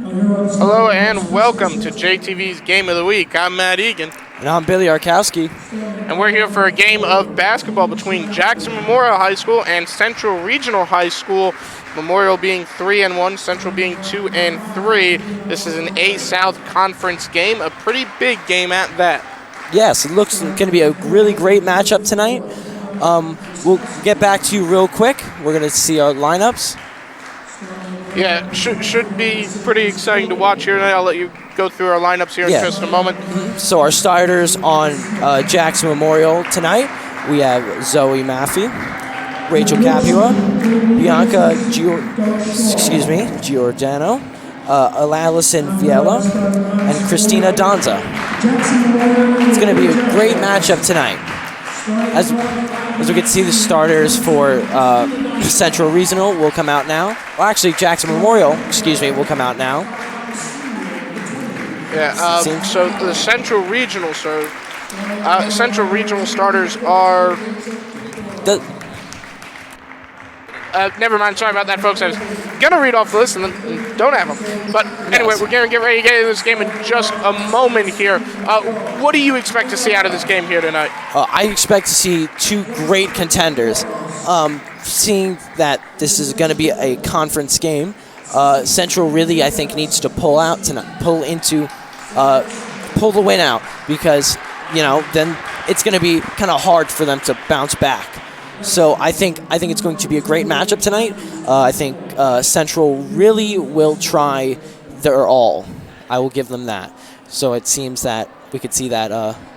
Hello and welcome to JTV's Game of the Week. I'm Matt Egan. And I'm Billy Arkowski. And we're here for a game of basketball between Jackson Memorial High School and Central Regional High School. Memorial being 3-1, Central being 2-3. This is an A-South Conference game, a pretty big game at that. Yes, it looks going to be a really great matchup tonight. We'll get back to you real quick. We're going to see our lineups. Yeah, should be pretty exciting to watch here tonight. I'll let you go through our lineups here in just a moment. So our starters on Jackson Memorial tonight, we have Zoe Maffey, Rachel Capua, Bianca Giordano, Alison Viella, and Christina Donza. It's going to be a great matchup tonight. As we can see, the starters for Central Regional will come out now. Well, actually, Jackson Memorial, will come out now. Yeah, so the Central Regional, Central Regional starters are... never mind, sorry about that, folks. I was going to read off the list and then don't have them. But anyway, we're going to get ready to get into this game in just a moment here. What do you expect to see out of this game here tonight? I expect to see two great contenders. Seeing that this is going to be a conference game, Central really, I think, needs to pull the win out because, then it's going to be kind of hard for them to bounce back. So I think it's going to be a great matchup tonight. I think Central really will try their all. I will give them that. So it seems that we could see that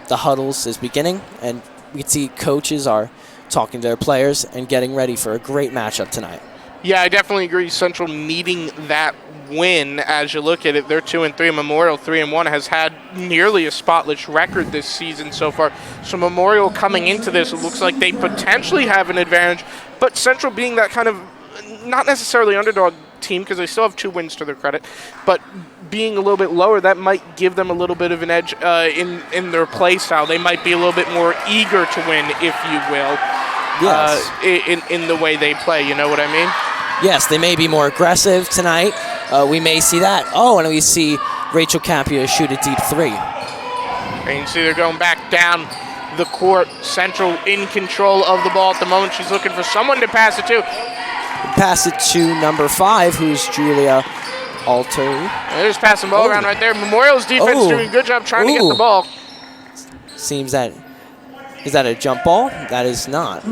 the huddles is beginning, and we could see coaches are talking to their players and getting ready for a great matchup tonight. Yeah, I definitely agree. Central needing that win. As you look at it, they're 2-3. Memorial 3-1 has had nearly a spotless record this season so far. So Memorial coming into this, it looks like they potentially have an advantage. But Central being that kind of not necessarily underdog team because they still have 2 wins to their credit, but being a little bit lower, that might give them a little bit of an edge in their play style. They might be a little bit more eager to win, if you will, in the way they play. You know what I mean? Yes, they may be more aggressive tonight. We may see that. Oh, and we see Rachel Capua shoot a deep 3. And you can see they're going back down the court. Central in control of the ball at the moment. She's looking for someone to pass it to. Pass it to number 5, who's Julia Alter. They're just passing the ball around right there. Memorial's defense doing a good job trying to get the ball. Seems that... Is that a jump ball? That is not.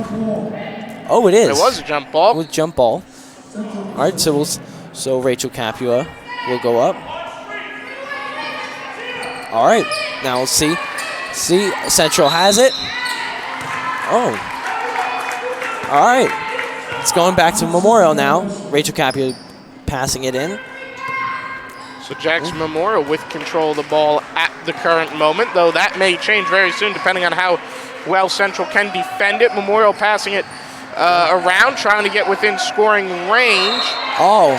Oh, it is. It was a jump ball. It was a jump ball. All right, so Rachel Capua will go up. All right, now we'll see. See, Central has it. Oh. All right. It's going back to Memorial now. Rachel Capua passing it in. So Jackson Memorial with control of the ball at the current moment, though that may change very soon depending on how well Central can defend it. Memorial passing it around, trying to get within scoring range. Oh,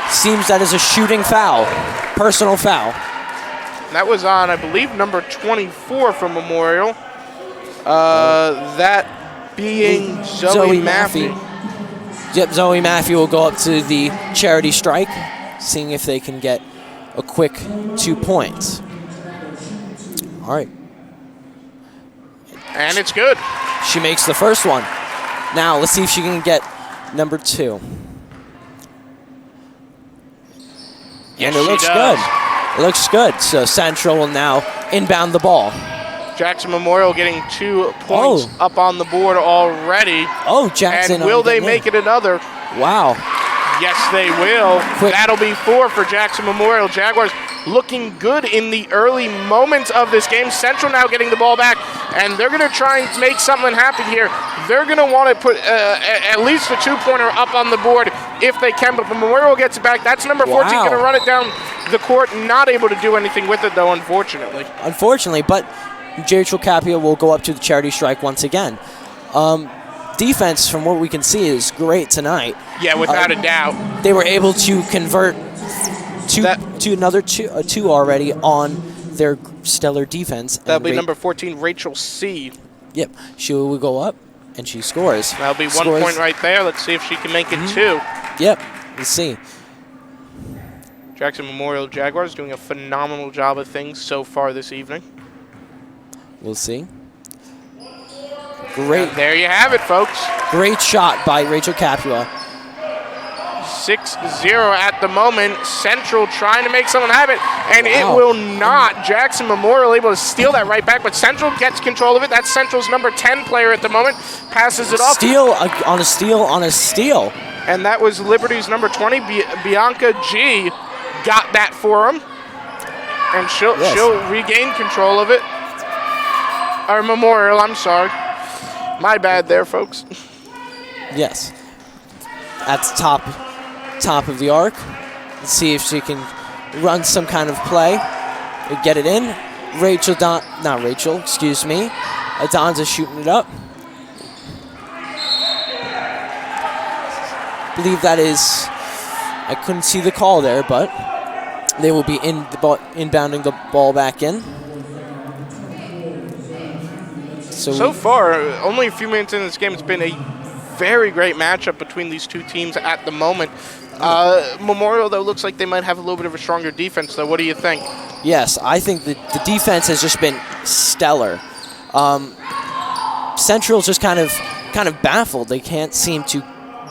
seems that is a shooting foul, personal foul. That was on, I believe, number 24 from Memorial. That being Zoe Maffey. Yep, Zoe Maffey will go up to the charity strike, seeing if they can get a quick 2 points. All right. And it's good. She makes the first one. Now, let's see if she can get number 2. Yes, and it looks good. It looks good. So Central will now inbound the ball. Jackson Memorial getting 2 points up on the board already. Oh, Jackson. And will they make it another? Wow. Yes, they will. That'll be 4 for Jackson Memorial. Jaguars looking good in the early moments of this game. Central now getting the ball back, and they're going to try and make something happen here. They're going to want to put at least a 2-pointer up on the board if they can, but Memorial gets it back. That's number 14 going to run it down the court. Not able to do anything with it, though, unfortunately. Unfortunately, but Rachel Capua will go up to the charity strike once again. Defense, from what we can see, is great tonight. Yeah, without a doubt. They were able to convert another two already on their stellar defense. That'll be number 14, Rachel C. Yep, she will go up, and she scores. That'll be 1 point right there. Let's see if she can make it 2. Yep, let's see. Jackson Memorial Jaguars doing a phenomenal job of things so far this evening. We'll see. Great. And there you have it, folks. Great shot by Rachel Capua. 6-0 at the moment. Central trying to make someone have it, and it will not. Jackson Memorial able to steal that right back, but Central gets control of it. That's Central's number 10 player at the moment. Passes it off. Steal on a steal on a steal. And that was Liberty's number 20, Bianca G. Got that for him. And she'll regain control of it. Or Memorial, I'm sorry. My bad there, folks. Yes. At the top of the arc. Let's see if she can run some kind of play. Get it in. Adonza shooting it up. I believe that is, I couldn't see the call there, but they will be inbounding the ball back in. So far, only a few minutes in this game, it's been a very great matchup between these two teams at the moment. Memorial, though, looks like they might have a little bit of a stronger defense, though. What do you think? Yes, I think the defense has just been stellar. Central's just kind of baffled. They can't seem to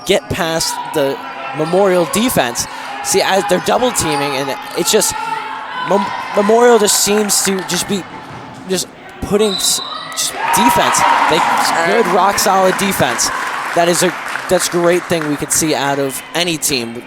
get past the Memorial defense. See, as they're double teaming, and it's just Memorial just seems to just be putting defense. Good rock solid defense. That's a great thing we could see out of any team.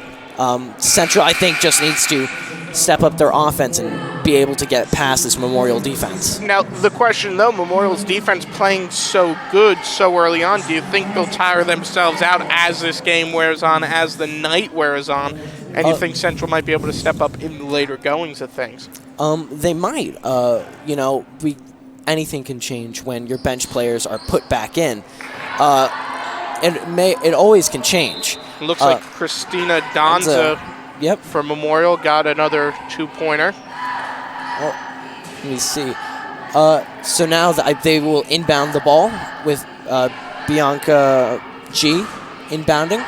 Central, I think, just needs to step up their offense and be able to get past this Memorial defense. Now, the question, though, Memorial's defense playing so good so early on, do you think they'll tire themselves out as this game wears on, as the night wears on, and you think Central might be able to step up in the later goings of things? They might. Anything can change when your bench players are put back in. It always can change. Looks like Christina Donza for Memorial got another 2-pointer. Let me see. So now they will inbound the ball with Bianca G inbounding.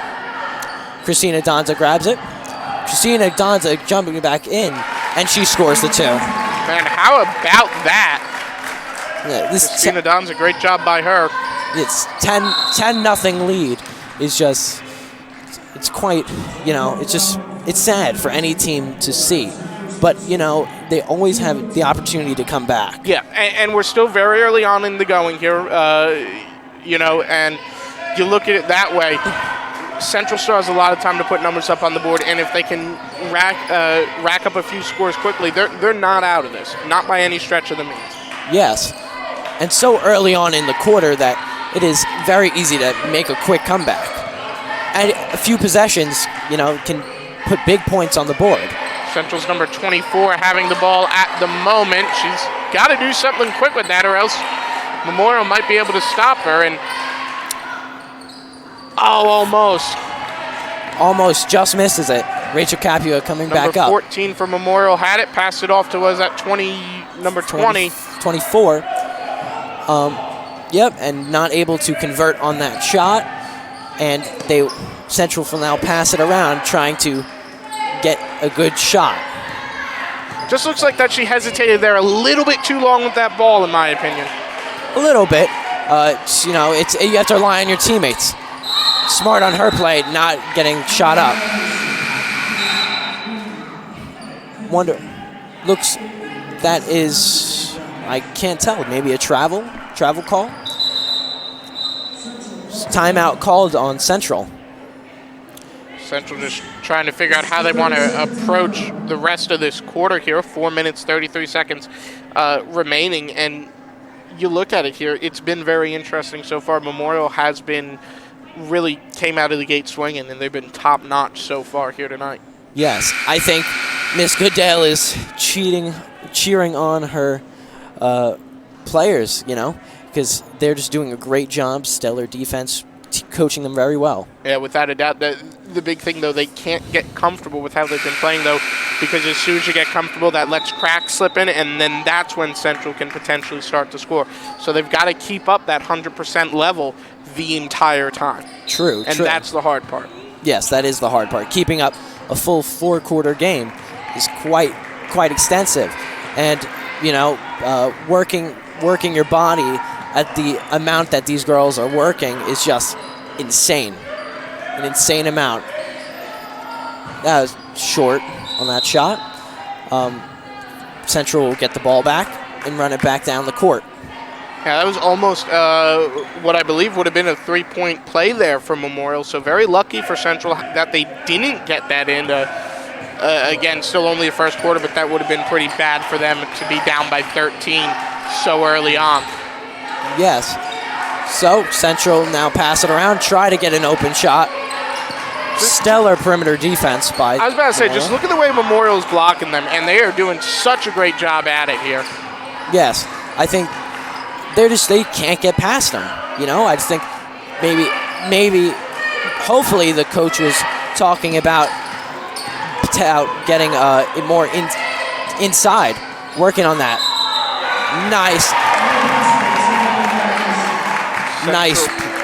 Christina Donza grabs it. Christina Donza jumping back in, and she scores the 2. Man, how about that? Yeah, Christina Donza, great job by her. It's 10-0 lead. It's quite, it's sad for any team to see. But, they always have the opportunity to come back. Yeah, and we're still very early on in the going here, and you look at it that way. Central still has a lot of time to put numbers up on the board, and if they can rack up a few scores quickly, they're not out of this, not by any stretch of the means. Yes, and so early on in the quarter that it is very easy to make a quick comeback. And a few possessions, can put big points on the board. Central's number 24 having the ball at the moment. She's got to do something quick with that, or else Memorial might be able to stop her. And almost just misses it. Rachel Capua coming back up. Number 14 for Memorial had it, passed it off to number 20. 24. And not able to convert on that shot. And Central will now pass it around, trying to get a good shot. Just looks like that she hesitated there a little bit too long with that ball, in my opinion. A little bit. You have to rely on your teammates. Smart on her play, not getting shot up. That is, I can't tell, maybe a travel call? Timeout called on Central. Central just trying to figure out how they want to approach the rest of this quarter here. 4 minutes, 33 seconds remaining. And you look at it here, it's been very interesting so far. Memorial has been really came out of the gate swinging, and they've been top-notch so far here tonight. Yes, I think Miss Goodale is cheering on her players, because they're just doing a great job, stellar defense, coaching them very well. Yeah, without a doubt. The big thing, though, they can't get comfortable with how they've been playing, though, because as soon as you get comfortable, that lets cracks slip in, and then that's when Central can potentially start to score. So they've got to keep up that 100% level the entire time. True. And that's the hard part. Yes, that is the hard part. Keeping up a full 4-quarter game. is quite extensive, and working your body at the amount that these girls are working is just insane, an insane amount. That was short on that shot. Central will get the ball back and run it back down the court. Yeah, that was almost what I believe would have been a 3-point play there for Memorial. So very lucky for Central that they didn't get that in. Again, still only the first quarter, but that would have been pretty bad for them to be down by 13 so early on. Yes. So Central now pass it around, try to get an open shot. Stellar perimeter defense by I was about to say, Memorial. just look at the way Memorial's blocking them, and they are doing such a great job at it here. Yes, I think they can't get past them. I just think maybe, hopefully the coach was talking about getting it more inside, working on that.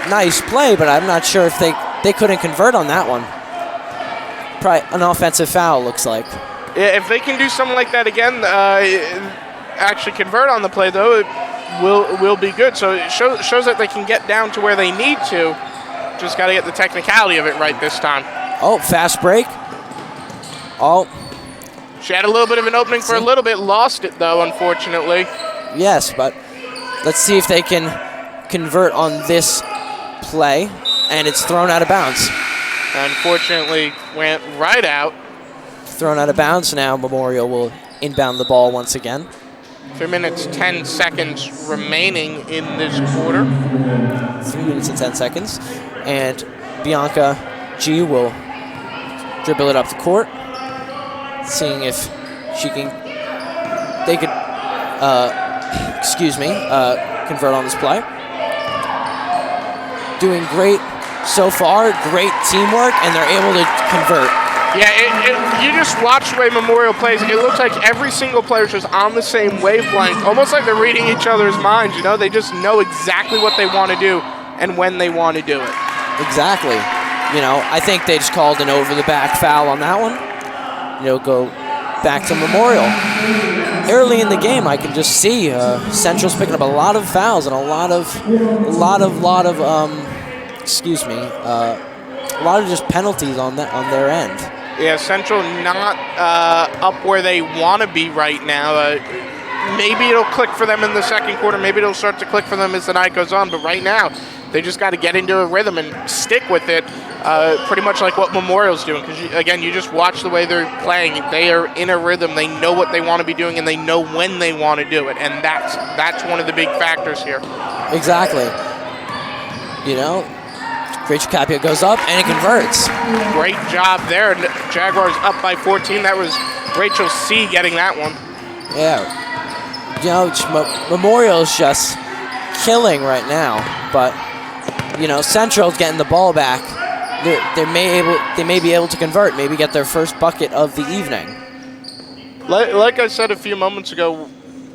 Nice play, but I'm not sure if they couldn't convert on that one. Probably an offensive foul, looks like. Yeah, if they can do something like that again, actually convert on the play, though, it will be good. So it shows that they can get down to where they need to. Just got to get the technicality of it right this time. Oh, fast break. Oh. She had a little bit of an opening for a little bit, lost it, though, unfortunately. Yes, but let's see if they can convert on this play, and it's thrown out of bounds. Unfortunately, went right out. Thrown out of bounds now. Memorial will inbound the ball once again. 3 minutes, 10 seconds remaining in this quarter. 3 minutes and 10 seconds. And Bianca G will dribble it up the court, seeing if they could convert on this play. Doing great so far, great teamwork, and they're able to convert. Yeah, you just watch the way Memorial plays. It looks like every single player is just on the same wavelength, almost like they're reading each other's minds. They just know exactly what they want to do and when they want to do it. Exactly. I think they just called an over-the-back foul on that one. Go back to Memorial. Early in the game, I can just see Central's picking up a lot of fouls and a lot of just penalties on their end. Yeah, Central not up where they want to be right now. Maybe it'll click for them in the second quarter. Maybe it'll start to click for them as the night goes on. But right now, they just got to get into a rhythm and stick with it, pretty much like what Memorial's doing. Because, you just watch the way they're playing. They are in a rhythm. They know what they want to be doing, and they know when they want to do it. And that's one of the big factors here. Exactly. Rachel Capia goes up, and it converts. Great job there. Jaguars up by 14. That was Rachel C. getting that one. Yeah. Memorial's just killing right now, but Central's getting the ball back. They may be able to convert, maybe get their first bucket of the evening. Like I said a few moments ago,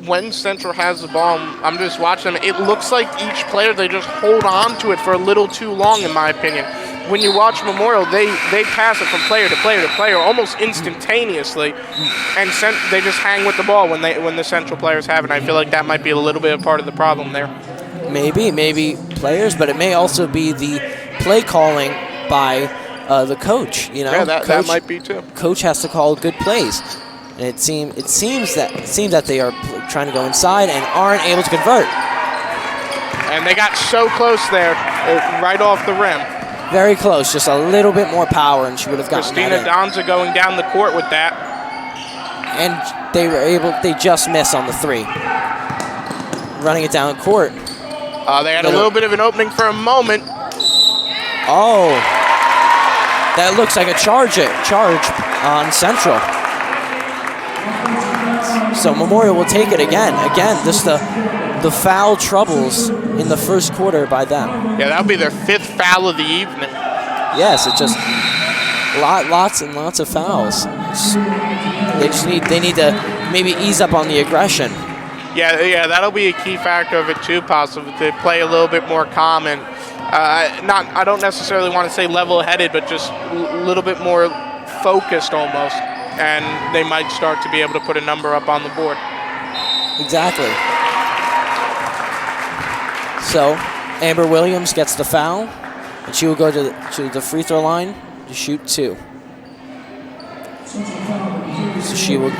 when Central has the ball, I'm just watching them. It looks like each player, they just hold on to it for a little too long, in my opinion. When you watch Memorial, they pass it from player to player to player almost instantaneously, and they just hang with the ball when the Central players have it. And I feel like that might be a little bit of part of the problem there. Maybe players, but it may also be the play calling by the coach. Yeah, that might be too. Coach has to call good plays, and it seems that they are trying to go inside and aren't able to convert. And they got so close there, right off the rim. Very close, just a little bit more power, and she would have gotten Christina that in. Donza going down the court with that. And they just miss on the three. Running it down court. They had a little bit of an opening for a moment. Oh, that looks like a charge on Central. So Memorial will take it again. Again, just the foul troubles in the first quarter by them. Yeah, that'll be their 5th foul of the evening. Yes, it's just lots and lots of fouls. They need to maybe ease up on the aggression. Yeah, that'll be a key factor of it too, possibly, to play a little bit more calm and I don't necessarily want to say level-headed, but just a little bit more focused almost. and they might start to be able to put a number up on the board. Exactly. So Amber Williams gets the foul, and she will go to the free throw line to shoot 2. So she will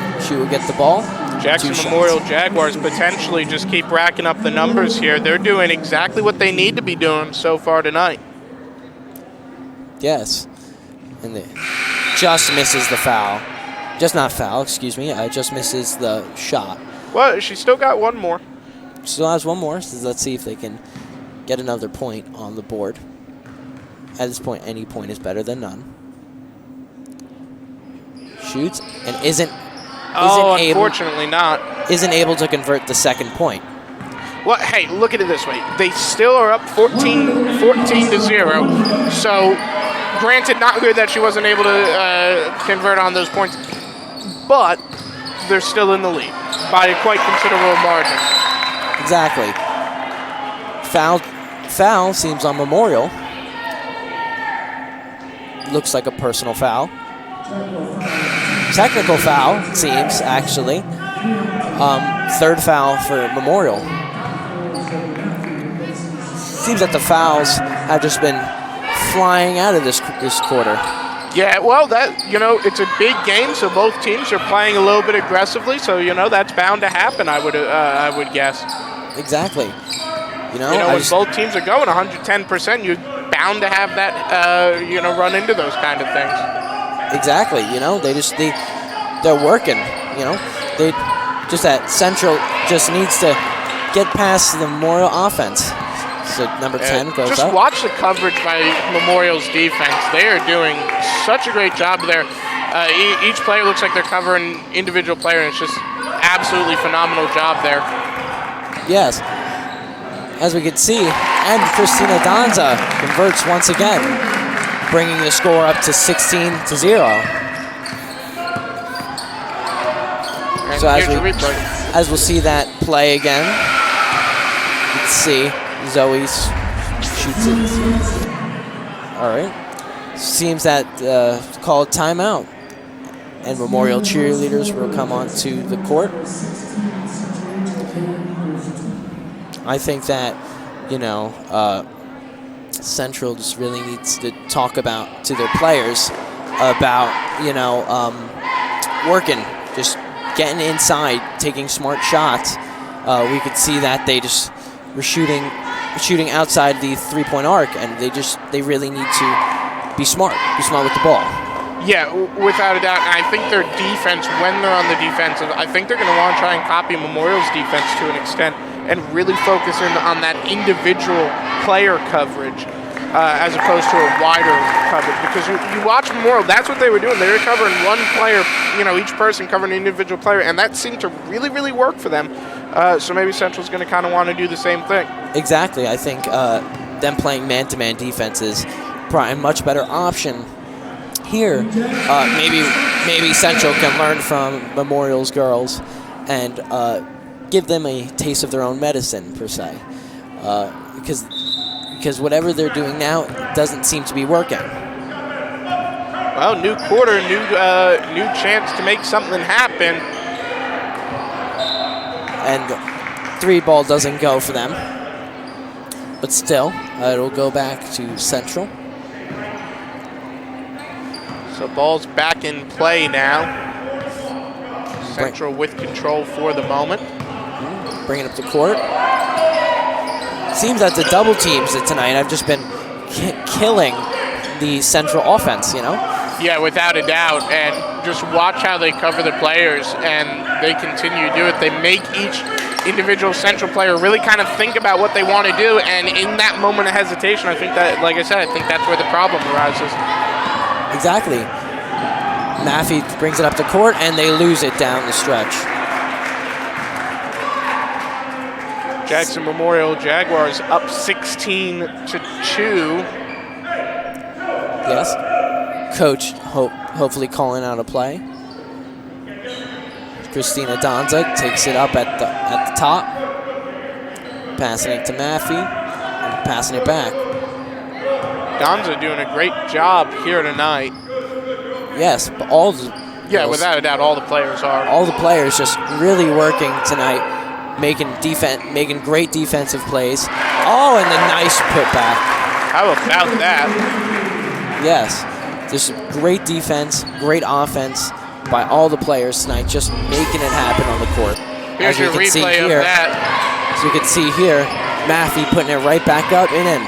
get the ball. Jackson Memorial Jaguars potentially just keep racking up the numbers here. They're doing exactly what they need to be doing so far tonight. Yes. And they just misses the foul. Just not foul, excuse me. Just misses the shot. Well, she still got one more. Still has one more, so let's see if they can get another point on the board. At this point, any point is better than none. Shoots and unfortunately not. Isn't able to convert the second point. Well, hey, look at it this way. They still are up 14-0. So, granted, not good that she wasn't able to convert on those points, but they're still in the lead by a quite considerable margin. Exactly. Foul seems on Memorial. Looks like a personal foul. Technical foul, it seems, actually. Third foul for Memorial. Seems that the fouls have just been flying out of this quarter. Yeah, well, it's a big game, so both teams are playing a little bit aggressively, so, that's bound to happen, I would guess. Exactly. When both teams are going 110%, you're bound to have that, run into those kind of things. Exactly. They're working. That Central just needs to get past the Memorial offense. So number 10 goes just up. Just watch the coverage by Memorial's defense. They are doing such a great job there. Each player looks like they're covering individual player, and it's just absolutely phenomenal job there. Yes. As we can see, and Christina Danza converts once again, bringing the score up to 16-0. So as we'll see that play again, let's see, Zoe shoots it. All right. Seems that call timeout, and Memorial cheerleaders will come onto the court. I think that, Central just really needs to talk to their players about, working, just getting inside, taking smart shots. We could see that they just were shooting outside the three-point arc, and they really need to be smart with the ball. Yeah, without a doubt. And I think their defense, when they're on the defensive, I think they're going to want to try and copy Memorial's defense to an extent and really focus in on that individual player coverage as opposed to a wider coverage. Because you watch Memorial, that's what they were doing. They were covering one player, each person covering an individual player, and that seemed to really, really work for them. So maybe Central's going to kind of want to do the same thing. Exactly. I think them playing man-to-man defense is probably a much better option here. Maybe Central can learn from Memorial's girls and give them a taste of their own medicine, per se. Because whatever they're doing now doesn't seem to be working. Well, new quarter, new chance to make something happen. And the 3-ball doesn't go for them. But still, it'll go back to Central. So ball's back in play now. Central with control for the moment. Bringing up the court. Seems that the double teams tonight have just been killing the Central offense, Yeah, without a doubt. And just watch how they cover the players, and they continue to do it. They make each individual Central player really kind of think about what they want to do, and in that moment of hesitation, I think that, like I said, I think that's where the problem arises. Exactly. Maffey brings it up to court, and they lose it down the stretch. Jackson Memorial Jaguars up 16-2. Yes. Coach hopefully calling out a play. Christina Danza takes it up at the top. Passing it to Maffey. And passing it back. Danza doing a great job here tonight. Yes, but all Yeah, without a doubt, all the players are. All the players just really working tonight, making great defensive plays. Oh, and the nice putback. How about that? Yes, just great defense, great offense by all the players tonight, just making it happen on the court. Here's your replay of that. As you can see here, Maffey putting it right back up and in.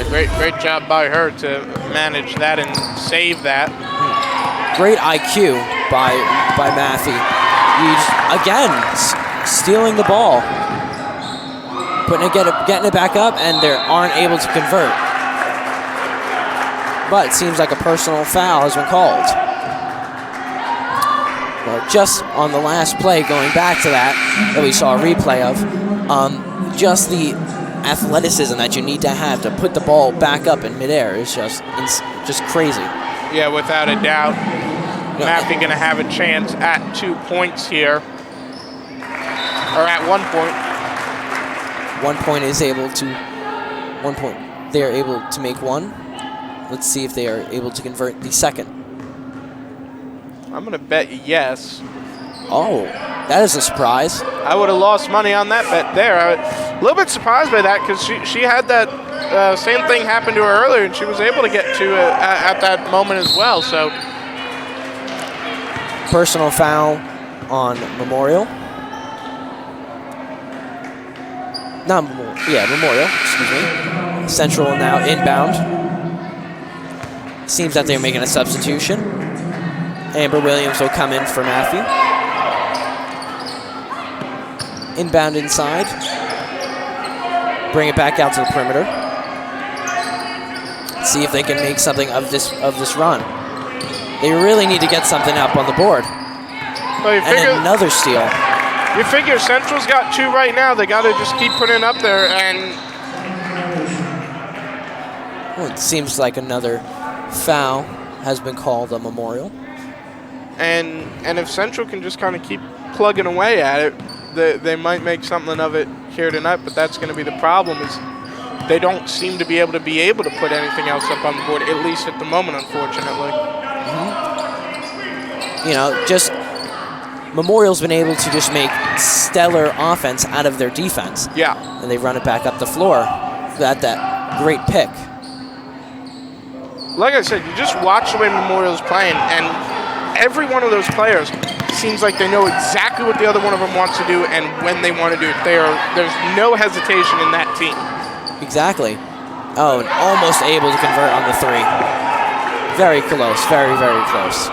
Great job by her to manage that and save that. Great IQ by Maffey. Again, stealing the ball, getting it back up, and they aren't able to convert. But it seems like a personal foul has been called. Well, just on the last play, going back to that we saw a replay of, just the athleticism that you need to have to put the ball back up in midair is just crazy. Yeah, without a doubt. Maffey going to have a chance at 2 points here, or at 1 point. 1 point is able to. 1 point. They are able to make one. Let's see if they are able to convert the second. I'm going to bet yes. Oh, that is a surprise. I would have lost money on that bet there. A little bit surprised by that because she had that same thing happen to her earlier, and she was able to get to at that moment as well. So, personal foul on Memorial. Not Memorial. Yeah, Memorial. Excuse me. Central now inbound. Seems that they're making a substitution. Amber Williams will come in for Maffey. Inbound inside. Bring it back out to the perimeter. See if they can make something of this run. They really need to get something up on the board. Well, and another steal. You figure Central's got 2 right now. They got to just keep putting it up there. And well, it seems like another foul has been called on Memorial. And if Central can just kind of keep plugging away at it, they might make something of it here tonight. But that's going to be the problem, is they don't seem to be able to put anything else up on the board, at least at the moment, unfortunately. You know, just Memorial's been able to just make stellar offense out of their defense. Yeah. And they run it back up the floor. That great pick. Like I said, you just watch the way Memorial's playing, and every one of those players seems like they know exactly what the other one of them wants to do and when they want to do it. There's no hesitation in that team. Exactly. Oh, and almost able to convert on the 3. Very close. Very, very close.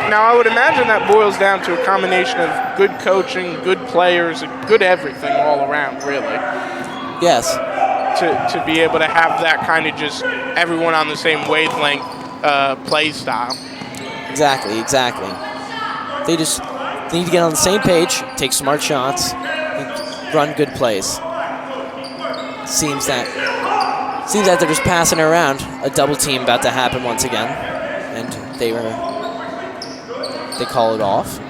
Now I would imagine that boils down to a combination of good coaching, good players, good everything all around, really. Yes. To be able to have that kind of just everyone on the same wavelength play style. Exactly. They need to get on the same page, take smart shots, and run good plays. Seems that they're just passing around. A double team about to happen once again, and they call it off.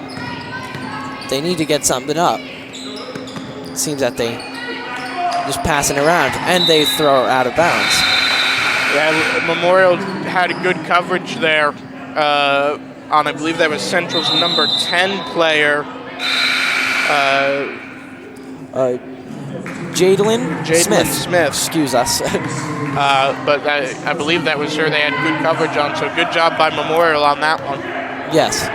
They need to get something up. It seems that they just passing around, and they throw out of bounds. Yeah, Memorial had a good coverage there on, I believe that was Central's number 10 player. Jadelyn Smith. Excuse us. But I believe that was her they had good coverage on, so good job by Memorial on that one. Yes.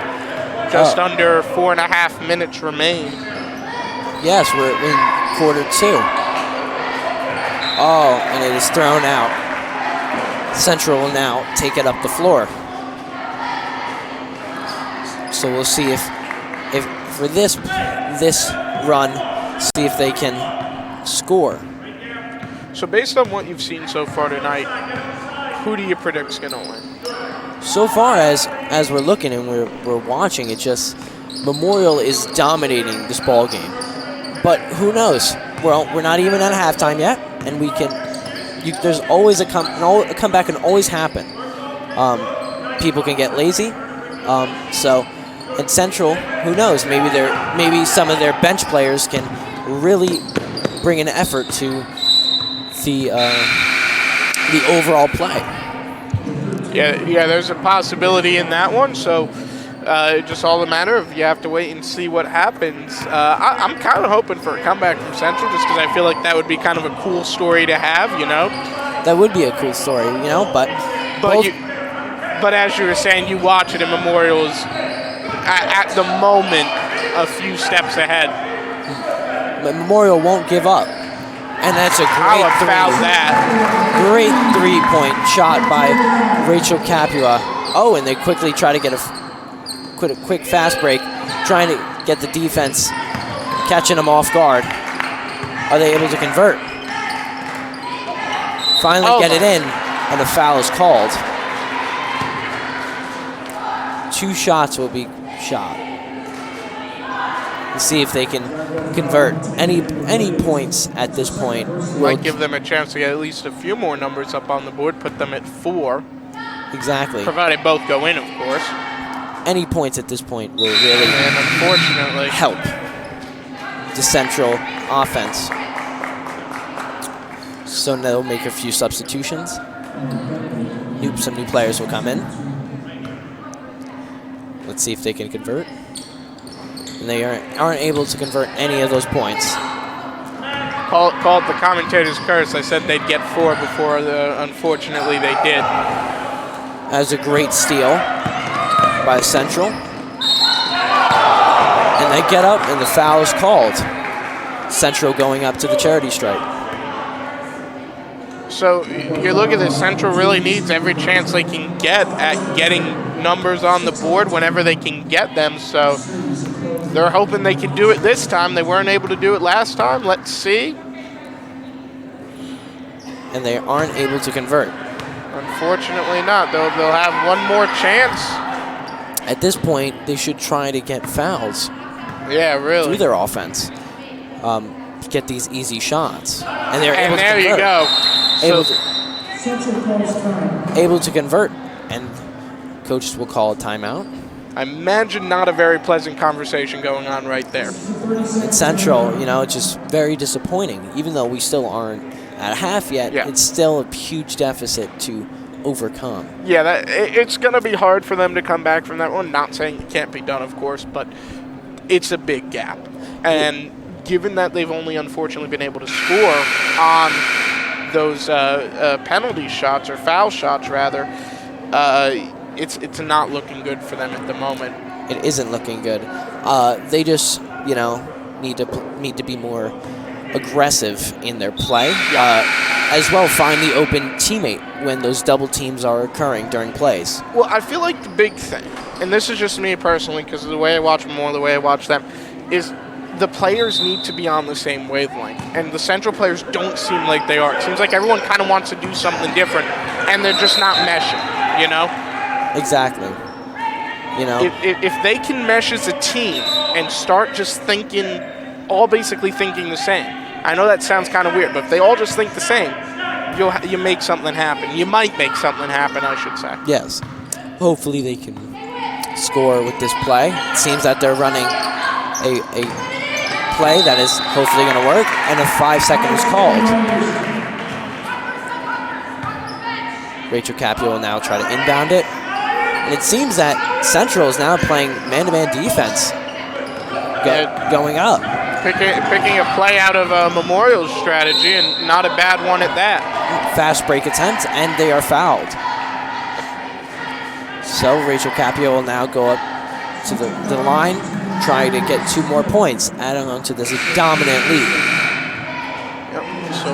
Just under 4.5 minutes remain. Yes, we're in quarter 2. Oh, and it is thrown out. Central will now take it up the floor. So we'll see if for this run, see if they can score. So based on what you've seen so far tonight, who do you predict is going to win? So far as we're looking and we're watching, it just Memorial is dominating this ball game. But who knows? Well, we're not even at halftime yet, and we can. There's always a comeback can always happen. People can get lazy. And Central, who knows? Maybe some of their bench players can really bring an effort to the overall play. Yeah, there's a possibility in that one. So just all a matter of you have to wait and see what happens. I'm kind of hoping for a comeback from Central just because I feel like that would be kind of a cool story to have, That would be a cool story, but But as you were saying, you watch it, and Memorial is at the moment a few steps ahead. but Memorial won't give up. And that's a How about that? great three-point shot by Rachel Capua. Oh, and they quickly try to get a quick fast break, trying to get the defense, catching them off guard. Are they able to convert? Finally get it in, and the foul is called. 2 shots will be shot. Let's see if they can convert any points at this point. Might give them a chance to get at least a few more numbers up on the board, put them at 4. Exactly. Provided both go in, of course. Any points at this point will really And unfortunately help the Central offense. So now they'll make a few substitutions. Some new players will come in. Let's see if they can convert. And they aren't able to convert any of those points. Called the commentator's curse. I said they'd get 4 before, unfortunately they did. That was a great steal by Central. And they get up, and the foul is called. Central going up to the charity stripe. So you look at this, Central really needs every chance they can get at getting numbers on the board whenever they can get them. So they're hoping they can do it this time. They weren't able to do it last time. Let's see. And they aren't able to convert. Unfortunately not. They'll have one more chance. At this point, they should try to get fouls. Yeah, really. Through their offense. Get these easy shots. And they're able to there convert. You go. Able to convert. And coaches will call a timeout. I imagine not a very pleasant conversation going on right there. At Central, it's just very disappointing. Even though we still aren't at half yet, it's still a huge deficit to overcome. Yeah, it's going to be hard for them to come back from that one. Not saying it can't be done, of course, but it's a big gap. And given that they've only unfortunately been able to score on those penalty shots, or foul shots rather, it's not looking good for them at the moment. It isn't looking good. They just, need to be more aggressive in their play. As well, find the open teammate when those double teams are occurring during plays. Well, I feel like the big thing, and this is just me personally because of the way I watch them or the way I watch them, is the players need to be on the same wavelength. And the Central players don't seem like they are. It seems like everyone kind of wants to do something different, and they're just not meshing, Exactly. If they can mesh as a team and start just basically thinking the same. I know that sounds kind of weird, but if they all just think the same, you make something happen. You might make something happen, I should say. Yes. Hopefully they can score with this play. It seems that they're running a play that is hopefully going to work, and a 5-second is called. Rachel Capua will now try to inbound it. And it seems that Central is now playing man-to-man defense going up. Picking a play out of Memorial's strategy, and not a bad one at that. Fast break attempt, and they are fouled. So Rachel Capua will now go up to the line, trying to get 2 more points, adding on to this dominant lead. Yep. So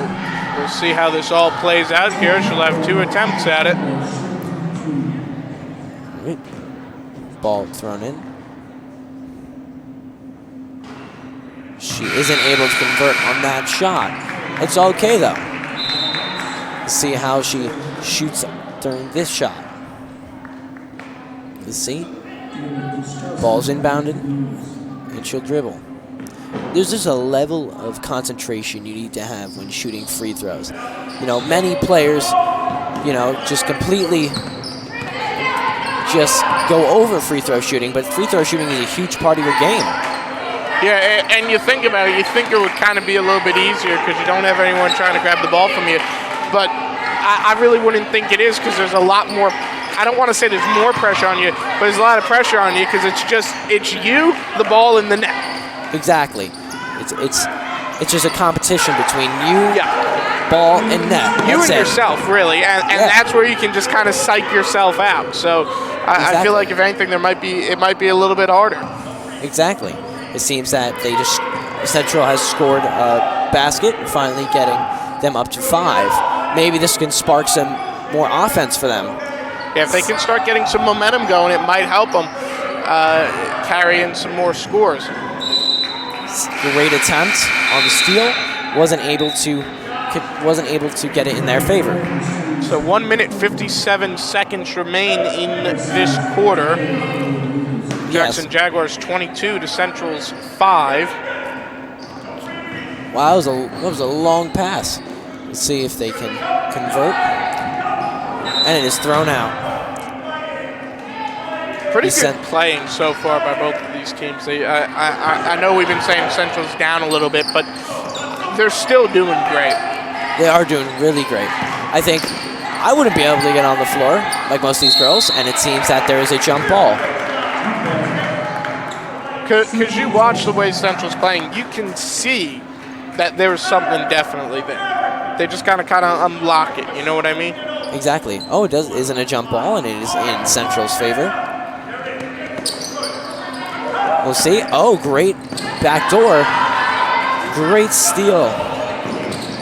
we'll see how this all plays out here. She'll have 2 attempts at it. Right. Ball thrown in. She isn't able to convert on that shot. It's okay, though. Let's see how she shoots during this shot. Let's see. Ball's inbounded, and she'll dribble. There's just a level of concentration you need to have when shooting free throws. Many players, just completely go over free throw shooting, but free throw shooting is a huge part of your game. Yeah, and you think about it, you think it would kind of be a little bit easier because you don't have anyone trying to grab the ball from you. But I really wouldn't think it is because there's a lot more I don't want to say there's more pressure on you, but there's a lot of pressure on you because it's you, the ball, and the net. Exactly. It's just a competition between you, Yeah. ball, and net. You That's and it. yourself, really, and Yeah. that's where you can just kind of psych yourself out. So I Exactly. feel like if anything, it might be a little bit harder. Exactly. It seems that Central has scored a basket, finally getting them up to 5. Maybe this can spark some more offense for them. Yeah, if they can start getting some momentum going, it might help them carry in some more scores. Great attempt on the steal. Wasn't able to get it in their favor. So 1 minute 57 seconds remain in this quarter. Yes. Jackson Jaguars 22 to Central's 5. Wow, that was a long pass. Let's see if they can convert. And it is thrown out. Pretty He good sent- playing so far by both of these teams. I know we've been saying Central's down a little bit, but they're still doing great. They are doing really great. I think I wouldn't be able to get on the floor like most of these girls, and it seems that there is a jump ball. Because you watch the way Central's playing, you can see that there's something definitely there. They just kind of unlock it, you know what I mean? Exactly. Oh, it isn't a jump ball, and it is in Central's favor. We'll see. Oh, great backdoor. Great steal.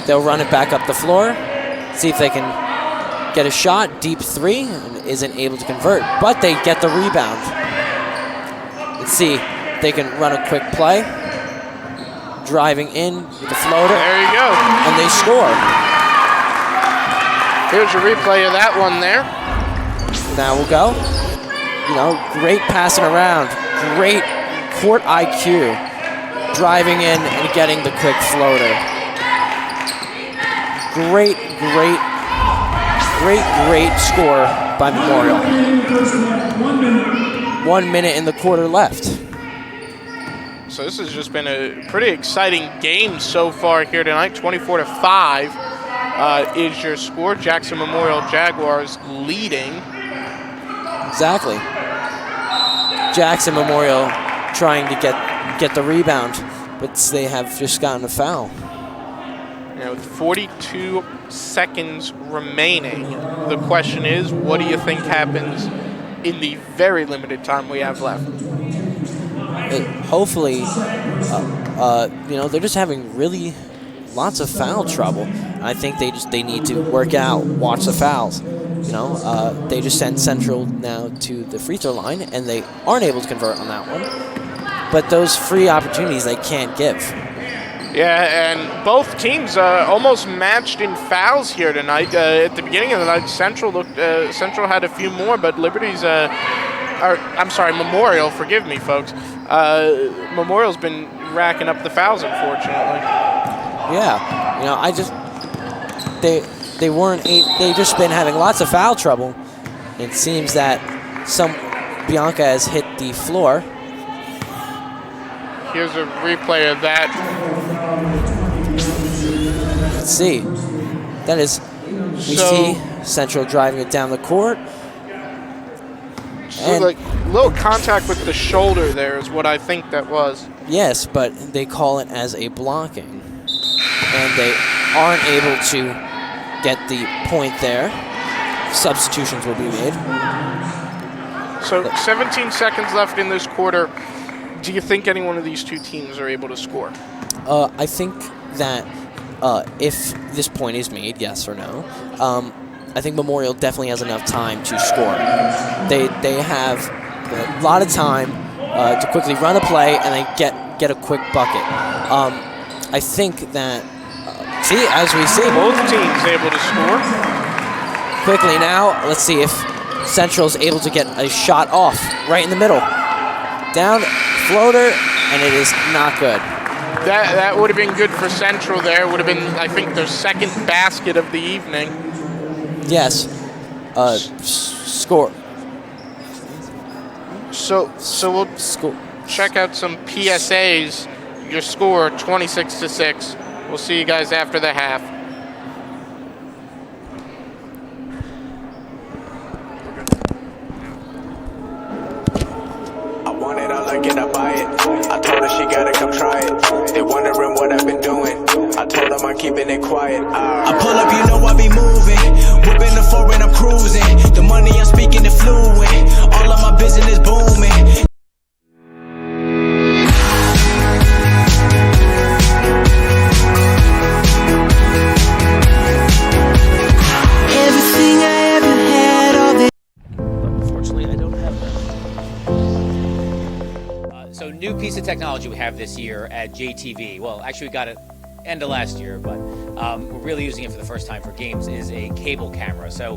They'll run it back up the floor. See if they can get a shot. Deep 3. And isn't able to convert, but they get the rebound. Let's see. They can run a quick play. Driving in with the floater. There you go. And they score. Here's a replay of that one there. Now we'll go. You know, great passing around. Great court IQ. Driving in and getting the quick floater. Great score by Memorial. 1 minute in the quarter left. So this has just been a pretty exciting game so far here tonight. 24 to 5 is your score. Jackson Memorial Jaguars leading. Exactly. Jackson Memorial trying to get the rebound, but they have just gotten a foul. Now with 42 seconds remaining, the question is, what do you think happens in the very limited time we have left? Hopefully, you know, they're just having really lots of foul trouble. And I think they need to work out, watch the fouls. You know, they just sent Central now to the free throw line, and they aren't able to convert on that one. But those free opportunities they can't give. Yeah, and both teams almost matched in fouls here tonight. At the beginning of the night, Central had a few more, but Memorial, forgive me, folks. Memorial's been racking up the fouls, unfortunately. Yeah, you know, they just been having lots of foul trouble. It seems that Bianca has hit the floor. Here's a replay of that. Let's see. That is, we see Central driving it down the court. So like a little contact with the shoulder there is what I think that was. Yes, but they call it as a blocking. And they aren't able to get the point there. Substitutions will be made. So 17 seconds left in this quarter. Do you think any one of these two teams are able to score? I think that if this point is made, yes or no, I think Memorial definitely has enough time to score. They have a lot of time to quickly run a play and they get a quick bucket. I think that, as we see, both teams able to score. Quickly now, let's see if Central's able to get a shot off right in the middle. Down, floater, and it is not good. That would have been good for Central there. Would have been, I think, their second basket of the evening. Yes. Score. So we'll check out some PSAs. Your score, 26-6. We'll see you guys after the half. like it, I buy it. I told her she gotta come try it. They wondering what I've been doing. I told them I'm keeping it quiet. I pull up, you know I be moving. Whipping the foreign, I'm cruising. The money I'm speaking is fluent. All of my business booming. Everything I ever had, all this. Unfortunately, I don't have that. So new piece of technology we have this year at JTV. Well, actually we got it end of last year, but we're really using it for the first time for games, is a cable camera. So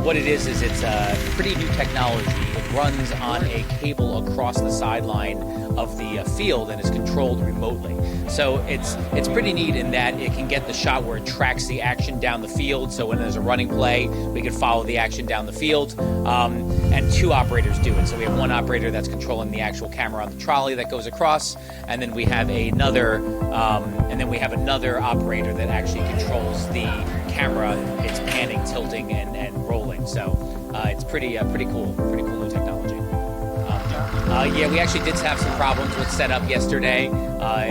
what it is it's a pretty new technology. It runs on a cable across the sideline of the field and is controlled remotely. So it's pretty neat in that it can get the shot where it tracks the action down the field. So when there's a running play, we can follow the action down the field. And two operators do it. So we have one operator that's controlling the actual camera on the trolley that goes across, and then we have another operator that actually controls the camera. It's panning, tilting, and rolling. So it's pretty cool new technology. Yeah, we actually did have some problems with setup yesterday.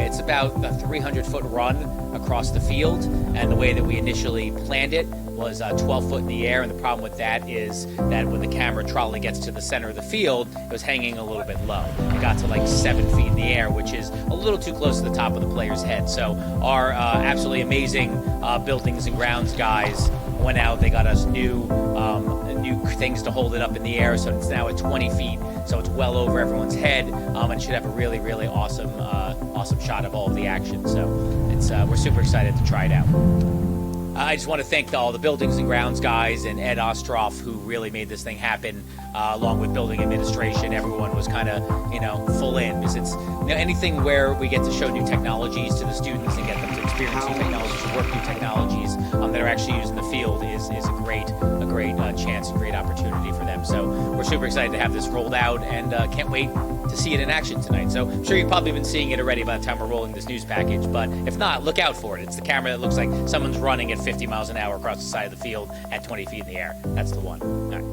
It's about a 300-foot run across the field, and the way that we initially planned it was 12 foot in the air, and the problem with that is that when the camera trolley gets to the center of the field, it was hanging a little bit low. It got to like 7 feet in the air, which is a little too close to the top of the player's head. So our absolutely amazing buildings and grounds guys went out. They got us new things to hold it up in the air, so it's now at 20 feet. So it's well over everyone's head, and it should have a really awesome shot of all of the action. So we're super excited to try it out. I just want to thank all the buildings and grounds guys and Ed Ostroff, who really made this thing happen, along with building administration. Everyone was kind of, full in, because it's anything where we get to show new technologies to the students and get them to experience new technologies, work new technologies that are actually used in the field is a great chance and great opportunity for them. So we're super excited to have this rolled out, and can't wait to see it in action tonight. So I'm sure you've probably been seeing it already by the time we're rolling this news package, but if not, look out for it. It's the camera that looks like someone's running at 50 miles an hour across the side of the field at 20 feet in the air. That's the one. All right.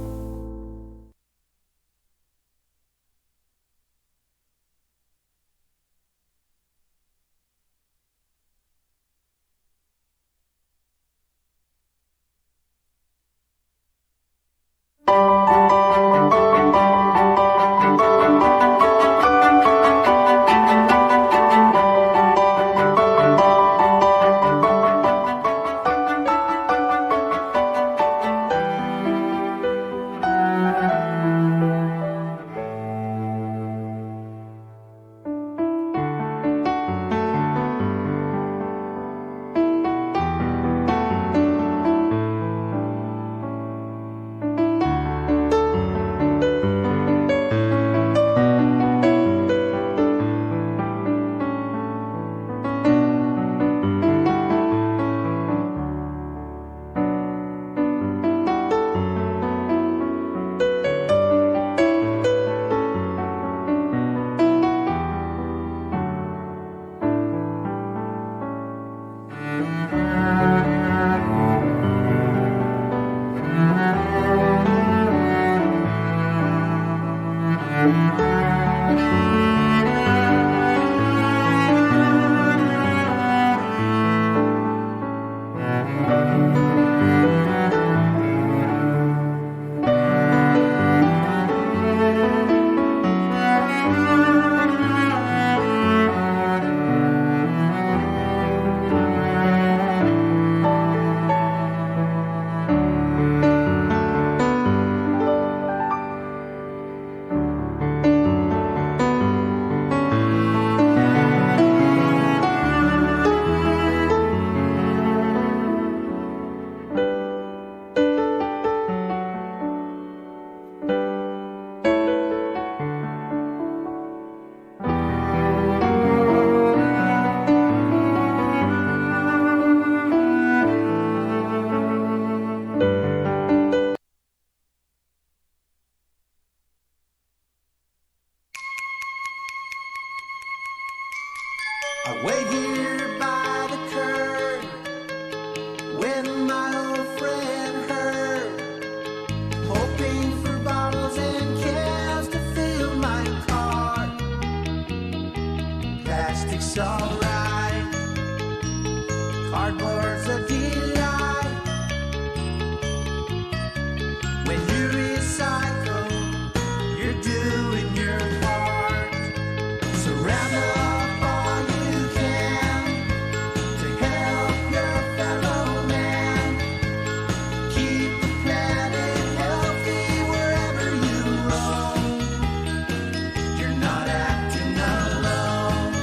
I wait here by the curb when my old friend heard, hoping for bottles and cans to fill my car. music's alright. Cardboard's a delight. When you recycle, you're doing your part. So round up all you can to help your fellow man. Keep the planet healthy wherever you roam. You're not acting alone.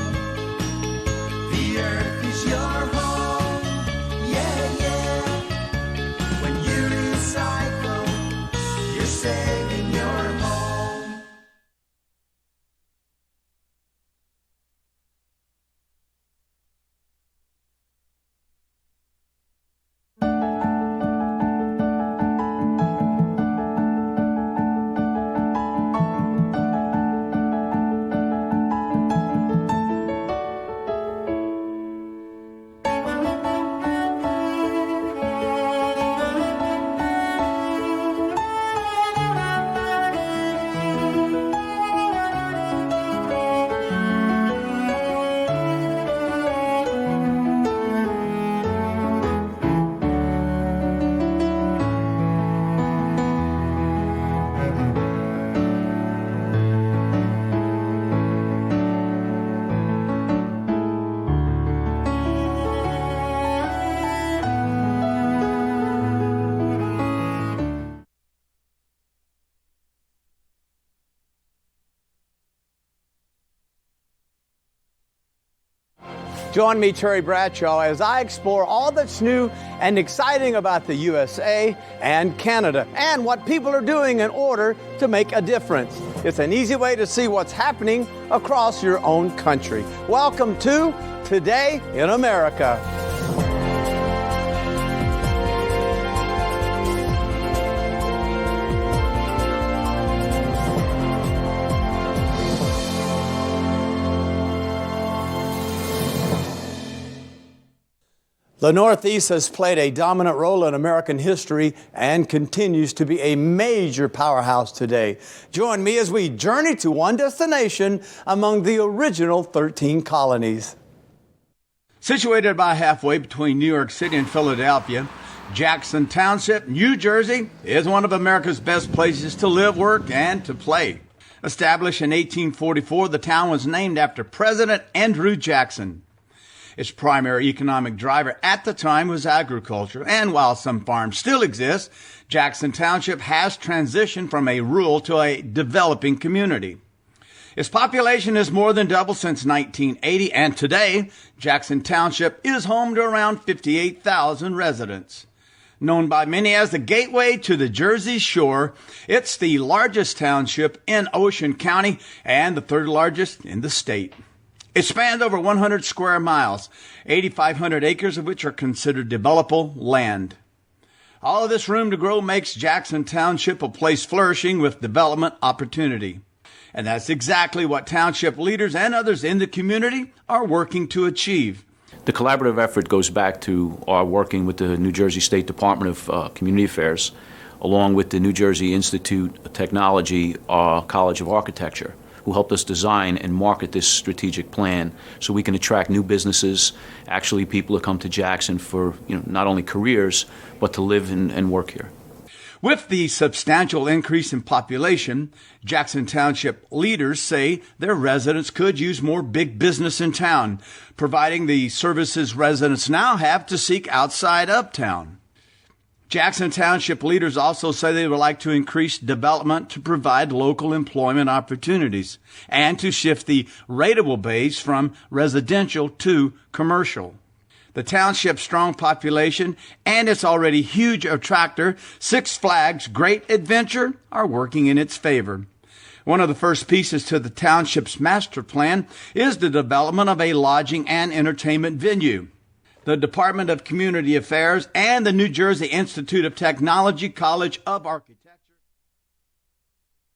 The earth is your home. Yeah, yeah. When you recycle, you're saving your home. Join me, Terry Bradshaw, as I explore all that's new and exciting about the USA and Canada and what people are doing in order to make a difference. It's an easy way to see what's happening across your own country. Welcome to Today in America. The Northeast has played a dominant role in American history and continues to be a major powerhouse today. Join me as we journey to one destination among the original 13 colonies. Situated about halfway between New York City and Philadelphia, Jackson Township, New Jersey, is one of America's best places to live, work, and to play. Established in 1844, the town was named after President Andrew Jackson. Its primary economic driver at the time was agriculture, and while some farms still exist, Jackson Township has transitioned from a rural to a developing community. Its population has more than doubled since 1980, and today, Jackson Township is home to around 58,000 residents. Known by many as the gateway to the Jersey Shore, it's the largest township in Ocean County and the third largest in the state. It spans over 100 square miles, 8,500 acres of which are considered developable land. All of this room to grow makes Jackson Township a place flourishing with development opportunity. And that's exactly what township leaders and others in the community are working to achieve. The collaborative effort goes back to our working with the New Jersey State Department of Community Affairs, along with the New Jersey Institute of Technology, College of Architecture, who helped us design and market this strategic plan so we can attract new businesses, actually people who come to Jackson for not only careers, but to live and work here. With the substantial increase in population, Jackson Township leaders say their residents could use more big business in town, providing the services residents now have to seek outside uptown. Jackson Township leaders also say they would like to increase development to provide local employment opportunities and to shift the rateable base from residential to commercial. The township's strong population and its already huge attractor, Six Flags Great Adventure, are working in its favor. One of the first pieces to the township's master plan is the development of a lodging and entertainment venue. The Department of Community Affairs and the New Jersey Institute of Technology College of Architecture.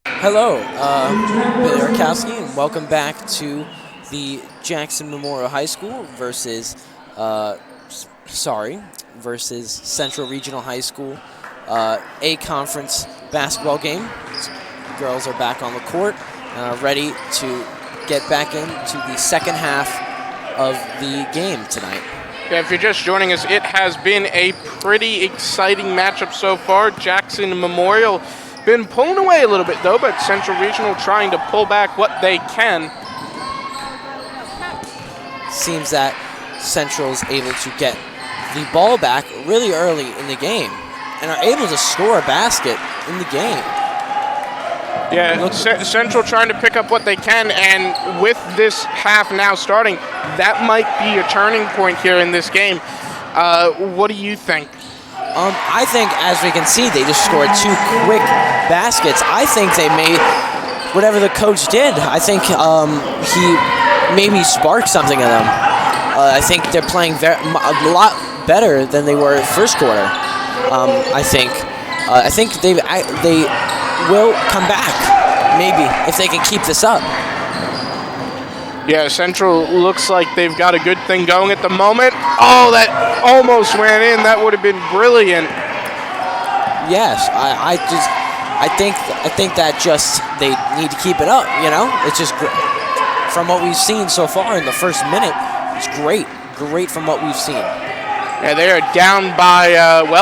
Hello, Billy Arkowski, and welcome back to the Jackson Memorial High School versus Central Regional High School A-Conference basketball game. Girls are back on the court and are ready to get back into the second half of the game tonight. Yeah, if you're just joining us, it has been a pretty exciting matchup so far. Jackson Memorial been pulling away a little bit, though, but Central Regional trying to pull back what they can. Seems that Central is able to get the ball back really early in the game and are able to score a basket in the game. Yeah, Central trying to pick up what they can, and with this half now starting, that might be a turning point here in this game. What do you think? I think, as we can see, they just scored 2 quick baskets. I think they made whatever the coach did. I think he maybe sparked something in them. I think they're playing a lot better than they were first quarter. I think they will come back, maybe, if they can keep this up. Yeah, Central looks like they've got a good thing going at the moment. Oh, that almost went in. That would have been brilliant. Yes, I think that just they need to keep it up. You know, it's just from what we've seen so far in the first minute, it's great from what we've seen. Yeah, they are down by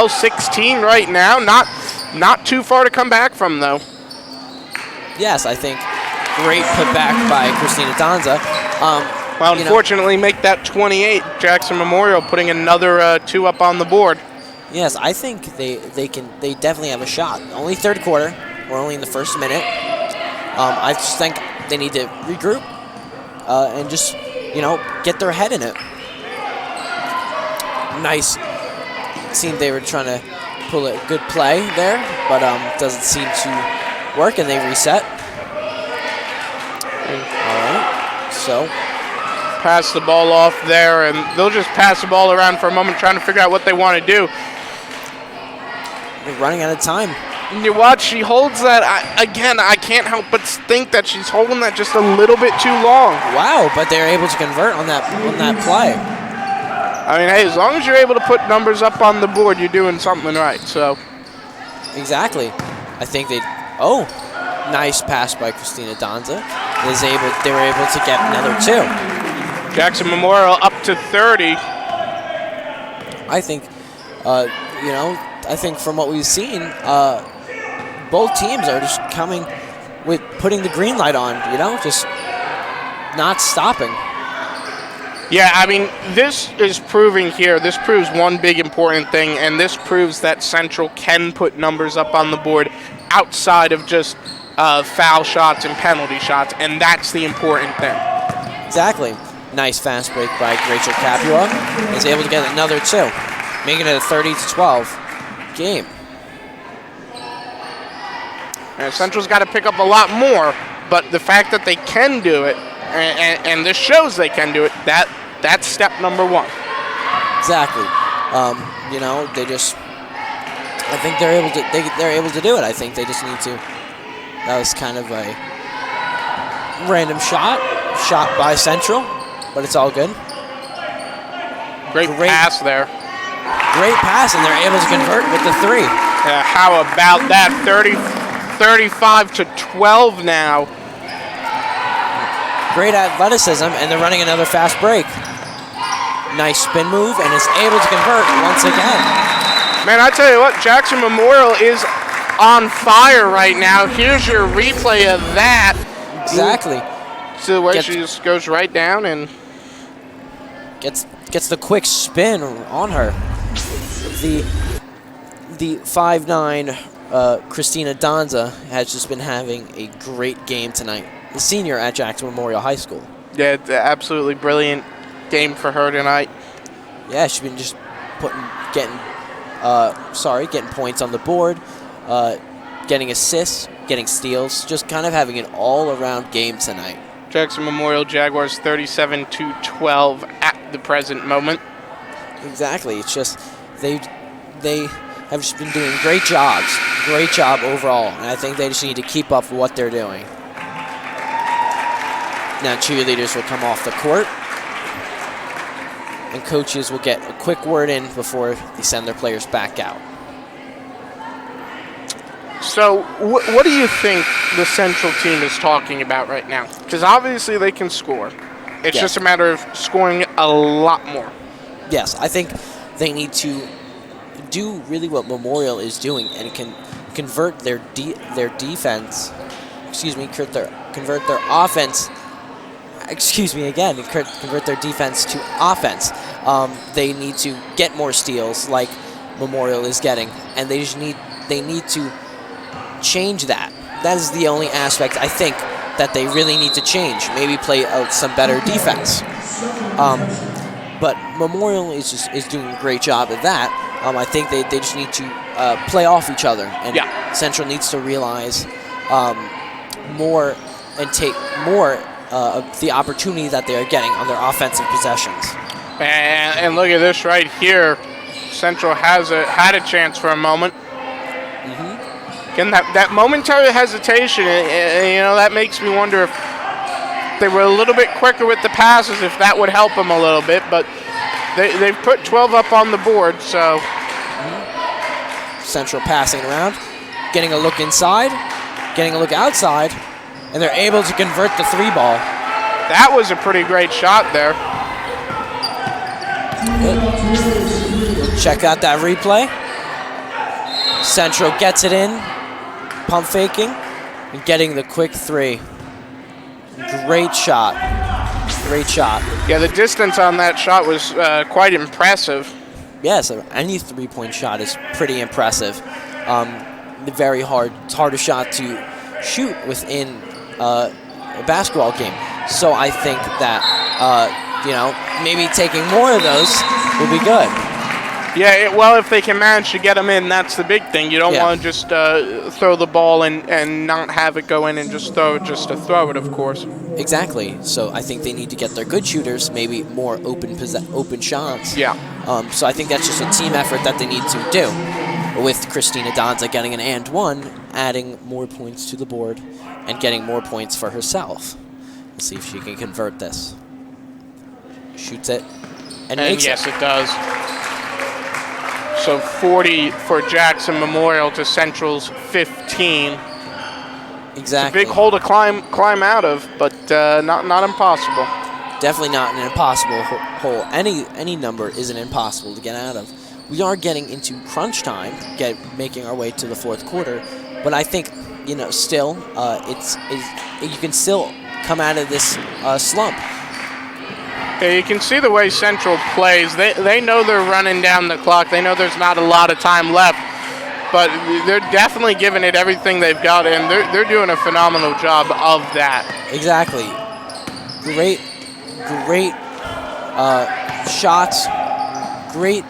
16 right now. Not too far to come back from, though. Yes, I think great putback by Christina Danza. Well, unfortunately, make that 28. Jackson Memorial putting another 2 up on the board. Yes, I think they definitely have a shot. Only third quarter. We're only in the first minute. I just think they need to regroup and just get their head in it. Nice. Seemed they were trying to pull a good play there, but doesn't seem to work, and they reset. All right, so pass the ball off there, and they'll just pass the ball around for a moment, trying to figure out what they want to do. They're running out of time. And you watch, she holds that. I can't help but think that she's holding that just a little bit too long. Wow, but they're able to convert on that play. I mean, hey, as long as you're able to put numbers up on the board, you're doing something right. So, exactly. I think nice pass by Christina Danza. They were able to get another 2. Jackson Memorial up to 30. I think, I think from what we've seen, both teams are just coming with putting the green light on. Just not stopping. Yeah, I mean, this is proving here. This proves one big important thing, and this proves that Central can put numbers up on the board outside of just foul shots and penalty shots, and that's the important thing. Exactly. Nice fast break by Rachel Capua. Is able to get another 2, making it a 30-12 game. And Central's got to pick up a lot more, but the fact that they can do it, and this shows they can do it, that's step number 1. Exactly. I think they're able to do it. I think they just need to. That was kind of a random shot by Central, but it's all good. Great pass there. Great pass, and they're able to convert with the 3. How about that? 35-12 now. Great athleticism, and they're running another fast break. Nice spin move, and is able to convert once again. Man, I tell you what, Jackson Memorial is on fire right now. Here's your replay of that. Exactly. See the way she just goes right down and gets the quick spin on her. The 5'9" Christina Danza has just been having a great game tonight. The senior at Jackson Memorial High School. Yeah, it's an absolutely brilliant game for her tonight. Yeah, she's been just getting points on the board, getting assists, getting steals, just kind of having an all-around game tonight. Jackson Memorial Jaguars 37-12 at the present moment. Exactly. It's just they have just been doing great job overall, and I think they just need to keep up with what they're doing. Now cheerleaders will come off the court, and coaches will get a quick word in before they send their players back out. So what do you think the Central team is talking about right now? Because obviously they can score. It's Yes. just a matter of scoring a lot more. Yes, I think they need to do really what Memorial is doing and can convert their defense. Convert their offense. Convert their defense to offense. They need to get more steals like Memorial is getting, and they need to change that. That is the only aspect I think that they really need to change. Maybe play some better defense. But Memorial is doing a great job of that. I think they just need to play off each other, and Central needs to realize more and take more of the opportunity that they are getting on their offensive possessions. And look at this right here. Central had a chance for a moment. Again, that momentary hesitation, that makes me wonder if they were a little bit quicker with the passes, if that would help them a little bit. But they've put 12 up on the board, so. Central passing around, getting a look inside, getting a look outside, and they're able to convert the 3-ball. That was a pretty great shot there. We'll check out that replay. Central gets it in, pump faking, and getting the quick 3. Great shot. Great shot. Yeah, the distance on that shot was quite impressive. Yes, any 3-point shot is pretty impressive. Very hard. It's hardest shot to shoot within a basketball game. So I think that maybe taking more of those would be good. Yeah, well, if they can manage to get them in, that's the big thing. You don't want to just throw the ball and not have it go in and just throw it just to throw it, of course. Exactly. So I think they need to get their good shooters, maybe more open shots. Yeah. So I think that's just a team effort that they need to do. With Christina Donza getting an and one, adding more points to the board, and getting more points for herself. Let's see if she can convert this. Shoots it, and makes yes, it does. So 40 for Jackson Memorial to Central's 15. Exactly. It's a big hole to climb out of, but not impossible. Definitely not an impossible hole. Any number isn't impossible to get out of. We are getting into crunch time, making our way to the fourth quarter, but I think still you can still come out of this slump. Yeah, you can see the way Central plays. They know they're running down the clock. They know there's not a lot of time left, but they're definitely giving it everything they've got, and they're doing a phenomenal job of that. Exactly. Great shots. Great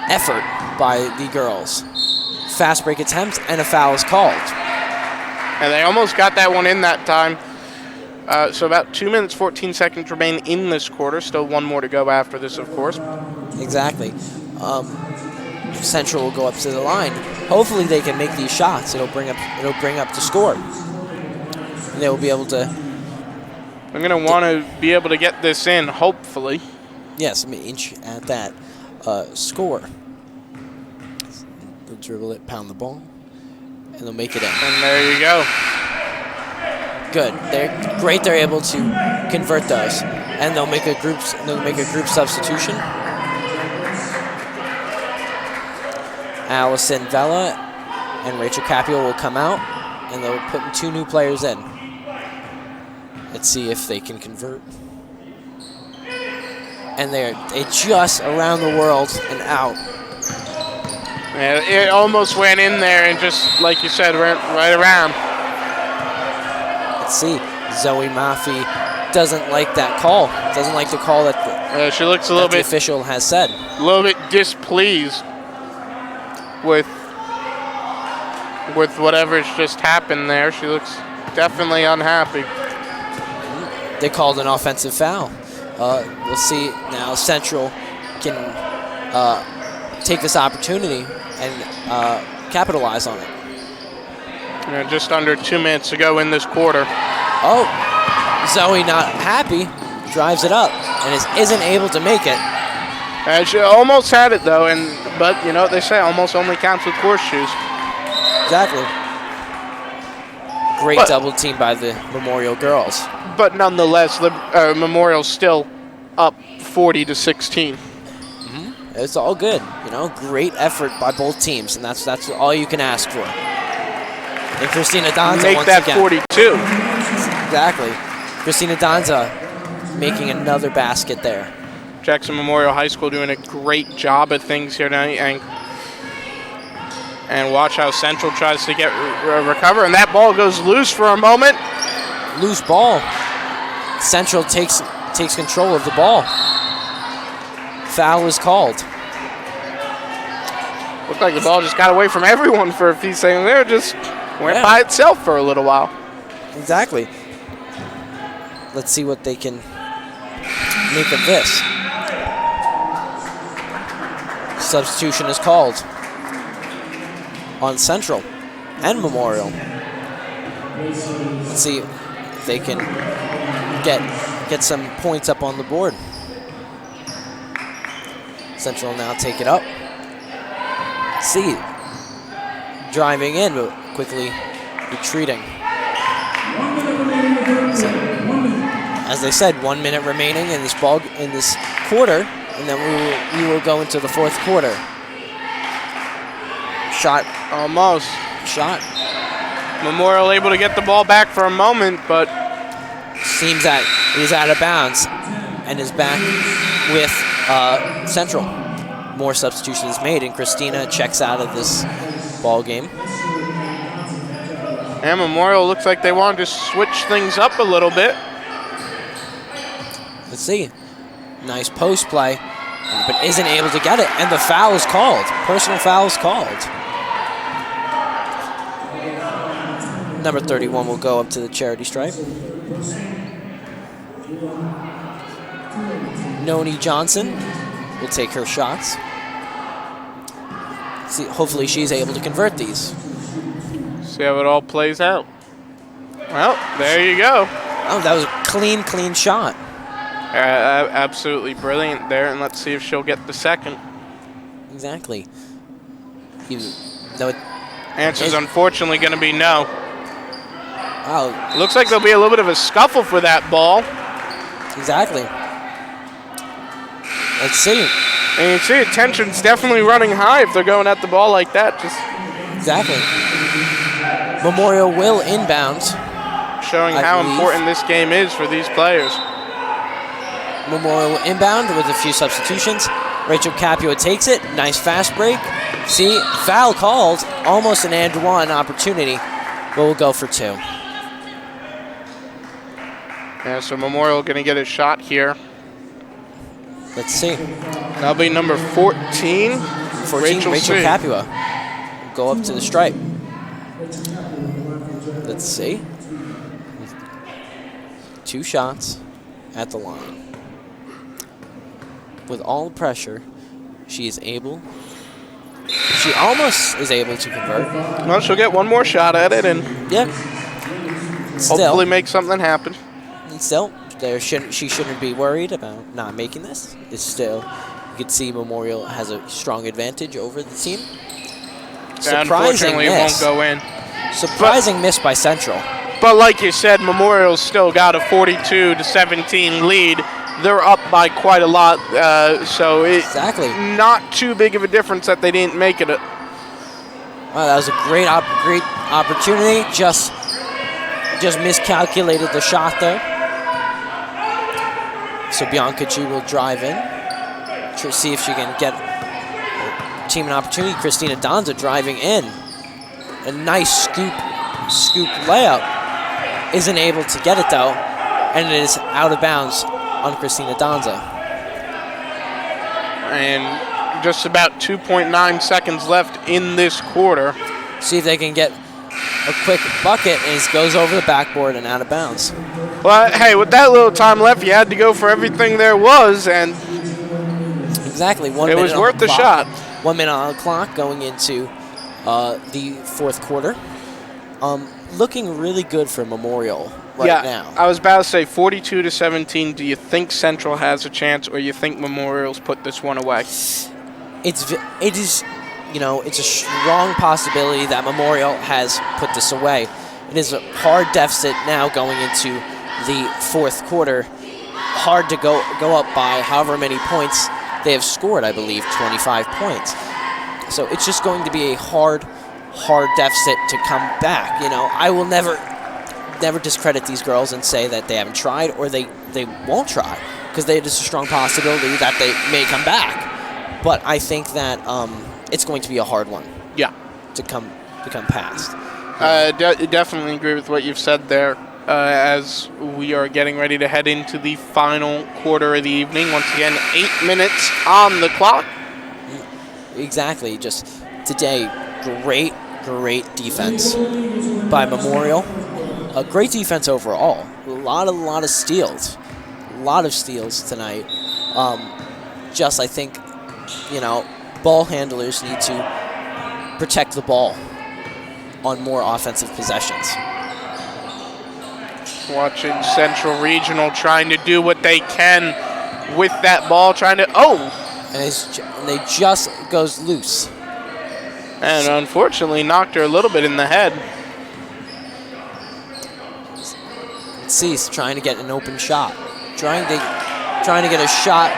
effort by the girls. Fast break attempts, and a foul is called. And they almost got that one in that time. So about 2 minutes, 14 seconds remain in this quarter. Still one more to go after this, of course. Exactly. Central will go up to the line. Hopefully they can make these shots. It'll bring up the score. And they will be able to. I'm going to want to be able to get this in, hopefully. Yes, inch at that score. They'll dribble it, pound the ball, and they'll make it in. And there you go. Good. They're great. They're able to convert those, and they'll make a group substitution. Allison Vela and Rachel Capio will come out, and they'll put 2 new players in. Let's see if they can convert. And they just around the world and out. Yeah, it almost went in there and just, like you said, went right around. Let's see. Zoe Maffey doesn't like that call. Doesn't like the call that she looks a little bit. The official has said. A little bit displeased with whatever's just happened there. She looks definitely unhappy. They called an offensive foul. We'll see now. Central can take this opportunity and capitalize on it. Just under 2 minutes to go in this quarter. Oh, Zoe not happy, drives it up, and isn't able to make it. She almost had it though, but you know what they say, almost only counts with horseshoes. Exactly. Great But- double team by the Memorial girls. But nonetheless, Memorial's still up 40-16. It's all good, you know. Great effort by both teams, and that's all you can ask for. And Christina Donza Make once that again. 42. Exactly. Christina Donza making another basket there. Jackson Memorial High School doing a great job of things here tonight, and watch how Central tries to get recover, and that ball goes loose for a moment. Loose ball. Central takes control of the ball. Foul is called. Looked like the ball just got away from everyone for a few seconds there, just went Yeah. by itself for a little while. Exactly. Let's see what they can make of this. Substitution is called on Central and Memorial. Let's see if they can get some points up on the board. Central will now take it up. Let's see. Driving in, but quickly retreating. So, as they said, 1 minute remaining in this quarter, and then we will go into the fourth quarter. Shot. Almost. Shot. Memorial able to get the ball back for a moment, but Seems that he's out of bounds and is back with Central. More substitutions made, and Christina checks out of this ball game. and Memorial looks like they wanted to switch things up a little bit. Let's see. Nice post play, but isn't able to get it, and the foul is called. Personal foul is called. Number 31 will go up to the charity stripe. Noni Johnson will take her shots. See, hopefully she's able to convert these. See how it all plays out. Well, there you go. Oh, that was a clean shot. Absolutely brilliant there, and let's see if she'll get the second. Exactly. Even though it, Answer's unfortunately going to be no. wow, Looks like there'll be a little bit of a scuffle for that ball. exactly. Let's see. And you see, tension's definitely running high if they're going at the ball like that. Just Exactly. Memorial will inbound. showing I how believe. important this game is for these players. Memorial will inbound with a few substitutions. Rachel Capua takes it. Nice fast break. See, foul called. Almost an and one opportunity, but we'll go for two. Yeah, so Memorial going to get a shot here. Let's see. That'll be number 14. 14, Rachel C. Capua. Go up to the stripe. Let's see. 2 shots at the line. With all the pressure, she almost is able to convert. Well, she'll get one more shot at it and Yep. hopefully make something happen. Still, she shouldn't be worried about not making this. It's still, you can see Memorial has a strong advantage over the team. Surprising Unfortunately, it miss. won't go in. Surprising miss by Central. But like you said, Memorial's still got a 42-17 lead. They're up by quite a lot, so it's Exactly. not too big of a difference that they didn't make it. Wow, that was a great opportunity. Just miscalculated the shot there. So Bianca G will drive in. See if she can get her team an opportunity. Christina Donza driving in. A nice scoop layup. Isn't able to get it though, and it is out of bounds on Christina Donza. And just about 2.9 seconds left in this quarter. See if they can get a quick bucket, and it goes over the backboard and out of bounds. Well, hey, with that little time left, you had to go for everything there was, and Exactly. 1 it minute was on worth the clock. shot. 1 minute on the clock going into the fourth quarter. Looking really good for Memorial right now. I was about to say 42-17. Do you think Central has a chance, or you think Memorial's put this one away? It is, it's a strong possibility that Memorial has put this away. It is a hard deficit now going into the fourth quarter. Hard to go up by however many points they have scored, I believe, 25 points. So it's just going to be a hard deficit to come back. You know, I will never discredit these girls and say that they haven't tried or they won't try, because there's a strong possibility that they may come back. But I think that it's going to be a hard one. Yeah. To come past. Definitely agree with what you've said there. As we are getting ready to head into the final quarter of the evening. Once again, 8 minutes on the clock. Exactly. Just today, great defense by Memorial. A great defense overall. A lot of steals. A lot of steals tonight. Just, I think, you know, ball handlers need to protect the ball on more offensive possessions. Watching Central Regional trying to do what they can with that ball, trying to, and they just goes loose. And unfortunately knocked her a little bit in the head. Cease trying to get an open shot. Trying to get a shot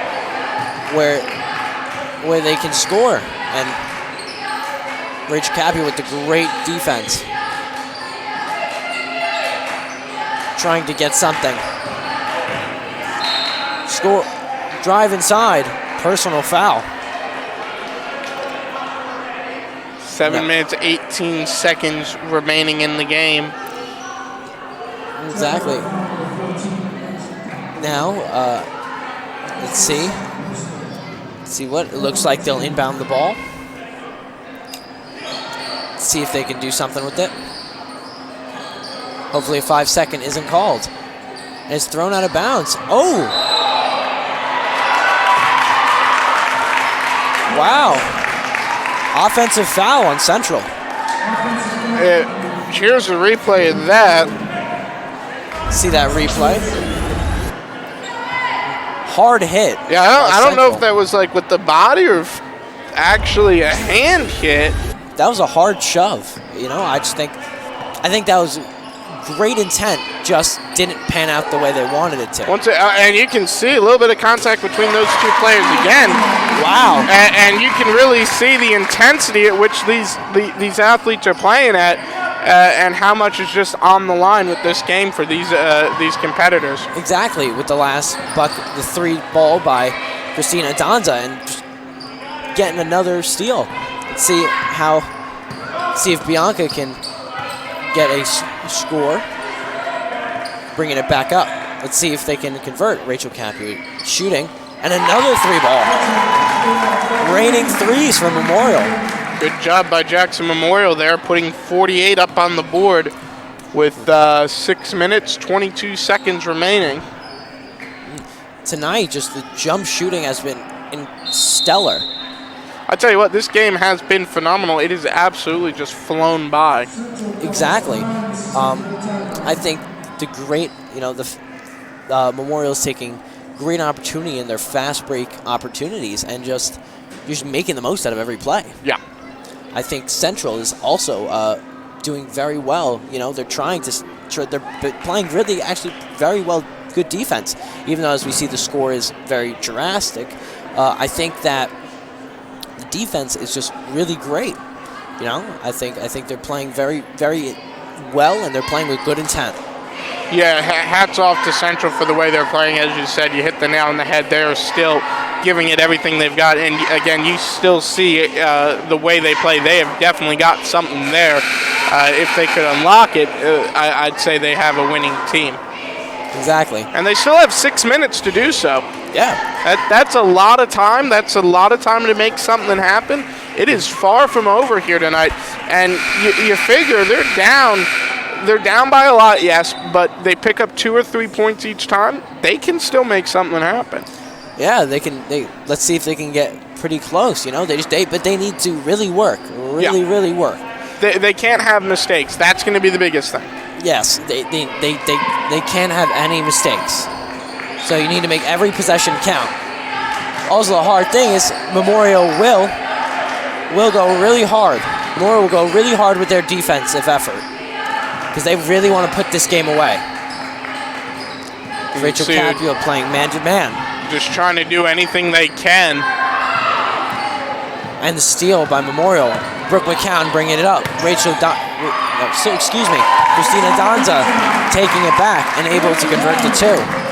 where they can score. And Rachel Cappy with the great defense. Trying to get something. Score, drive inside, personal foul. 7 minutes, 18 seconds remaining in the game. Exactly. Now, let's see. Let's see what it looks like. They'll inbound the ball. Let's see if they can do something with it. Hopefully a 5-second isn't called. And it's thrown out of bounds. Oh! Wow. Offensive foul on Central. Here's a replay of that. See that replay? Hard hit. Yeah, I don't know if that was like with the body or if actually a hand hit. That was a hard shove. You know, I think that was great intent, just didn't pan out the way they wanted it to. And you can see a little bit of contact between those two players again. Wow. And you can really see the intensity at which these athletes are playing at, and how much is just on the line with this game for these competitors. Exactly, with the last the 3 ball by Christina Donza and just getting another steal. Let's see if Bianca can get a score, bringing it back up. Let's see if they can convert. Rachel Cappy shooting, and another 3 ball. Raining threes from Memorial. Good job by Jackson Memorial there, putting 48 up on the board with 6 minutes, 22 seconds remaining. Tonight, just the jump shooting has been stellar. I tell you what, this game has been phenomenal. It has absolutely just flown by. Exactly. I think the great, you know, the Memorial's taking great opportunity in their fast break opportunities and just making the most out of every play. Yeah. I think Central is also doing very well. You know, they're playing really actually very well, good defense. Even though as we see the score is very drastic, I think that the defense is just really great. You know, I think they're playing very, very well, and they're playing with good intent. Yeah, hats off to Central for the way they're playing. As you said, you hit the nail on the head. They're still giving it everything they've got. And again, you still see the way they play. They have definitely got something there. If they could unlock it, I'd say they have a winning team. Exactly. And they still have 6 minutes to do so. Yeah. That's a lot of time. That's a lot of time to make something happen. It is far from over here tonight. And you figure they're down. They're down by a lot, yes, but they pick up 2 or 3 points each time. They can still make something happen. Yeah, they can. Let's see if they can get pretty close. You know, but they need to really work, really work. They can't have mistakes. That's going to be the biggest thing. Yes, they can't have any mistakes. So you need to make every possession count. Also, the hard thing is Memorial will go really hard. Memorial will go really hard with their defensive effort. because they really want to put this game away. Rachel see Capua playing man-to-man. Just trying to do anything they can. And the steal by Memorial. Brooke McCown bringing it up. Christina Donza taking it back and able to convert to 2.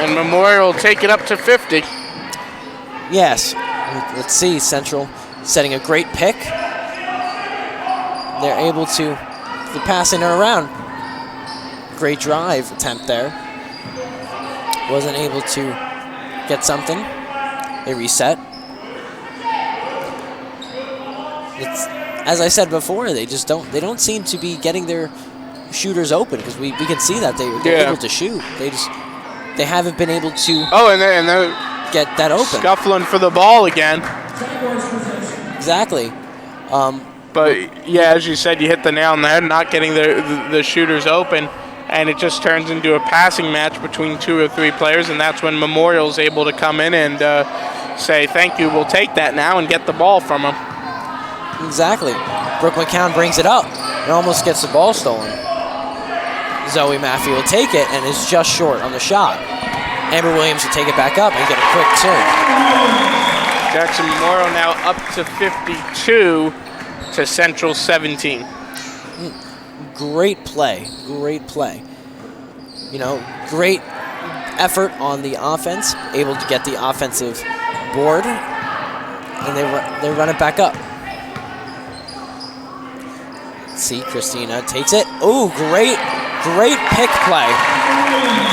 And Memorial take it up to 50. Yes. Let's see. Central setting a great pick. They're able to passing her around. Great drive attempt there. Wasn't able to get something. They reset. As I said before, they don't seem to be getting their shooters open, because we can see that they're able to shoot. They haven't been able to and they're get that open. Scuffling for the ball again. Exactly. But yeah, as you said, you hit the nail on the head, not getting the shooters open, and it just turns into a passing match between 2 or 3 players, and that's when Memorial's able to come in and say, thank you, we'll take that now, and get the ball from them. Exactly. Brooke McCown brings it up and almost gets the ball stolen. Zoe Maffey will take it and is just short on the shot. Amber Williams will take it back up and get a quick 2. Jackson Memorial now up to 52 to Central 17. Great play. Great play. You know, great effort on the offense, able to get the offensive board, and they run it back up. See, Christina takes it. Oh, great pick play.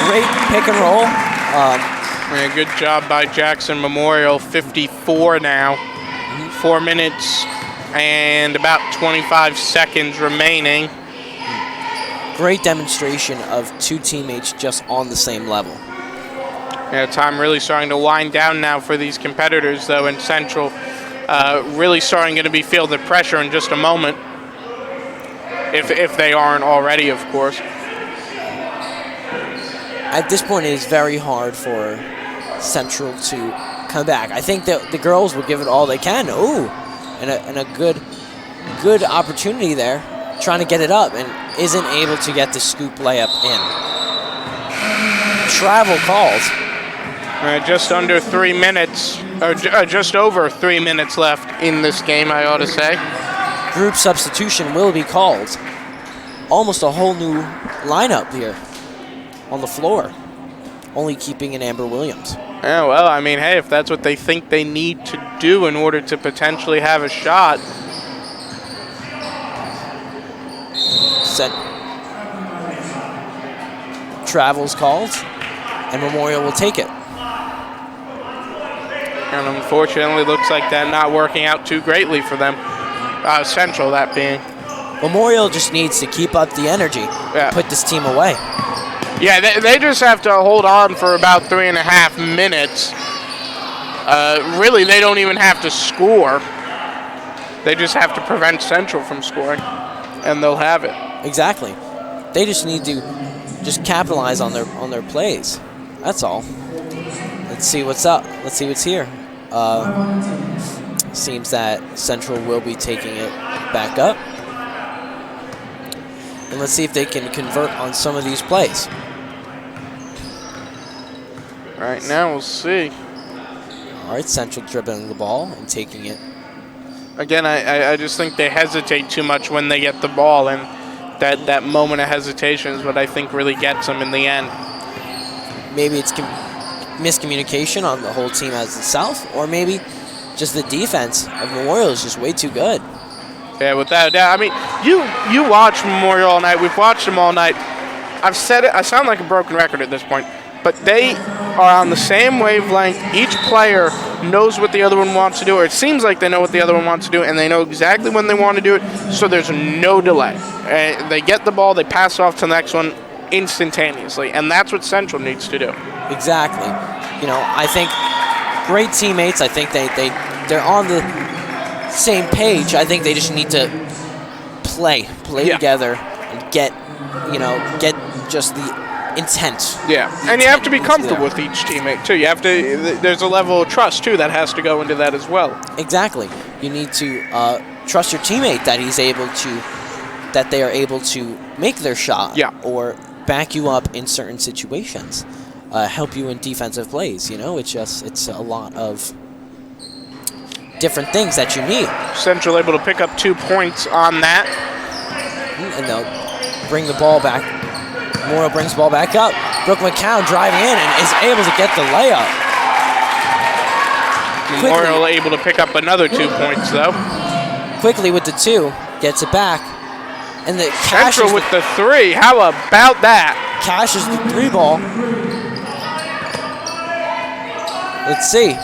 Great pick and roll. Yeah, good job by Jackson Memorial. 54 now. 4 minutes and about 25 seconds remaining. Great demonstration of 2 teammates just on the same level. Yeah, time really starting to wind down now for these competitors, though, in Central. Really starting to be feel the pressure in just a moment. If they aren't already, of course. At this point, it is very hard for Central to come back. I think that the girls will give it all they can. Ooh, and a good opportunity there, trying to get it up, and isn't able to get the scoop layup in. Travel calls. Just under 3 minutes, or just over 3 minutes left in this game, I ought to say. Group substitution will be called. Almost a whole new lineup here on the floor. Only keeping in Amber Williams. Yeah, well, I mean, hey, if that's what they think they need to do in order to potentially have a shot. Travels called, and Memorial will take it. And unfortunately, looks like that not working out too greatly for them. Central, that being. Memorial just needs to keep up the energy, put this team away. Yeah, they just have to hold on for about 3.5 minutes. Really, they don't even have to score. They just have to prevent Central from scoring, and they'll have it. Exactly. They just need to just capitalize on their plays. That's all. Let's see what's up. Let's see what's here. Seems that Central will be taking it back up. And let's see if they can convert on some of these plays. Right now, we'll see. All right, Central dribbling the ball and taking it. Again, I just think they hesitate too much when they get the ball, and that moment of hesitation is what I think really gets them in the end. Maybe it's miscommunication on the whole team as itself, or maybe just the defense of Memorial is just way too good. Yeah, without a doubt. I mean, you watch Memorial all night. We've watched them all night. I've said it. I sound like a broken record at this point. But they are on the same wavelength. Each player knows what the other one wants to do, or it seems like they know what the other one wants to do, and they know exactly when they want to do it, so there's no delay. They get the ball, they pass off to the next one instantaneously, and that's what Central needs to do. Exactly. You know, I think great teammates. I think they're on the same page. I think they just need to play together and get just the intent. Yeah, and you have to be comfortable with each teammate too. You have to. There's a level of trust too that has to go into that as well. Exactly. You need to trust your teammate that he's able to that they are able to make their shot Yeah. or back you up in certain situations, help you in defensive plays. It's a lot of different things that you need. Central able to pick up 2 points on that. And they'll bring the ball back. Memorial brings the ball back up. Brooke McCown driving in and is able to get the layup. Memorial able to pick up another 2 points, though. Quickly with the 2, gets it back. And the Central with the 3. How about that? cashes the 3 ball. Let's see.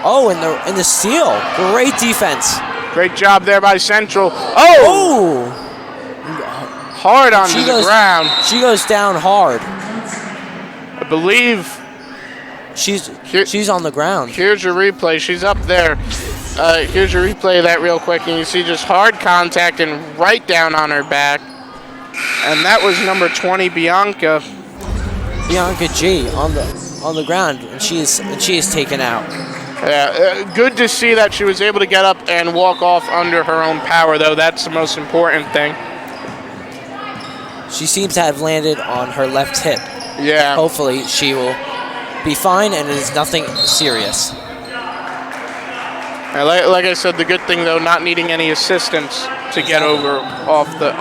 Oh, and the steal. Great defense. Great job there by Central. Oh! Oh! Hard onto the ground. She goes down hard. I believe. She's on the ground. Here's your replay. She's up there. Here's your replay of that real quick, and you see just hard contact and right down on her back. And that was number 20, Bianca. Bianca G on the ground, and she is taken out. Yeah, good to see that she was able to get up and walk off under her own power, though. That's the most important thing. She seems to have landed on her left hip. Yeah. Hopefully she will be fine and it is nothing serious. Like I said, the good thing though, not needing any assistance to get over off the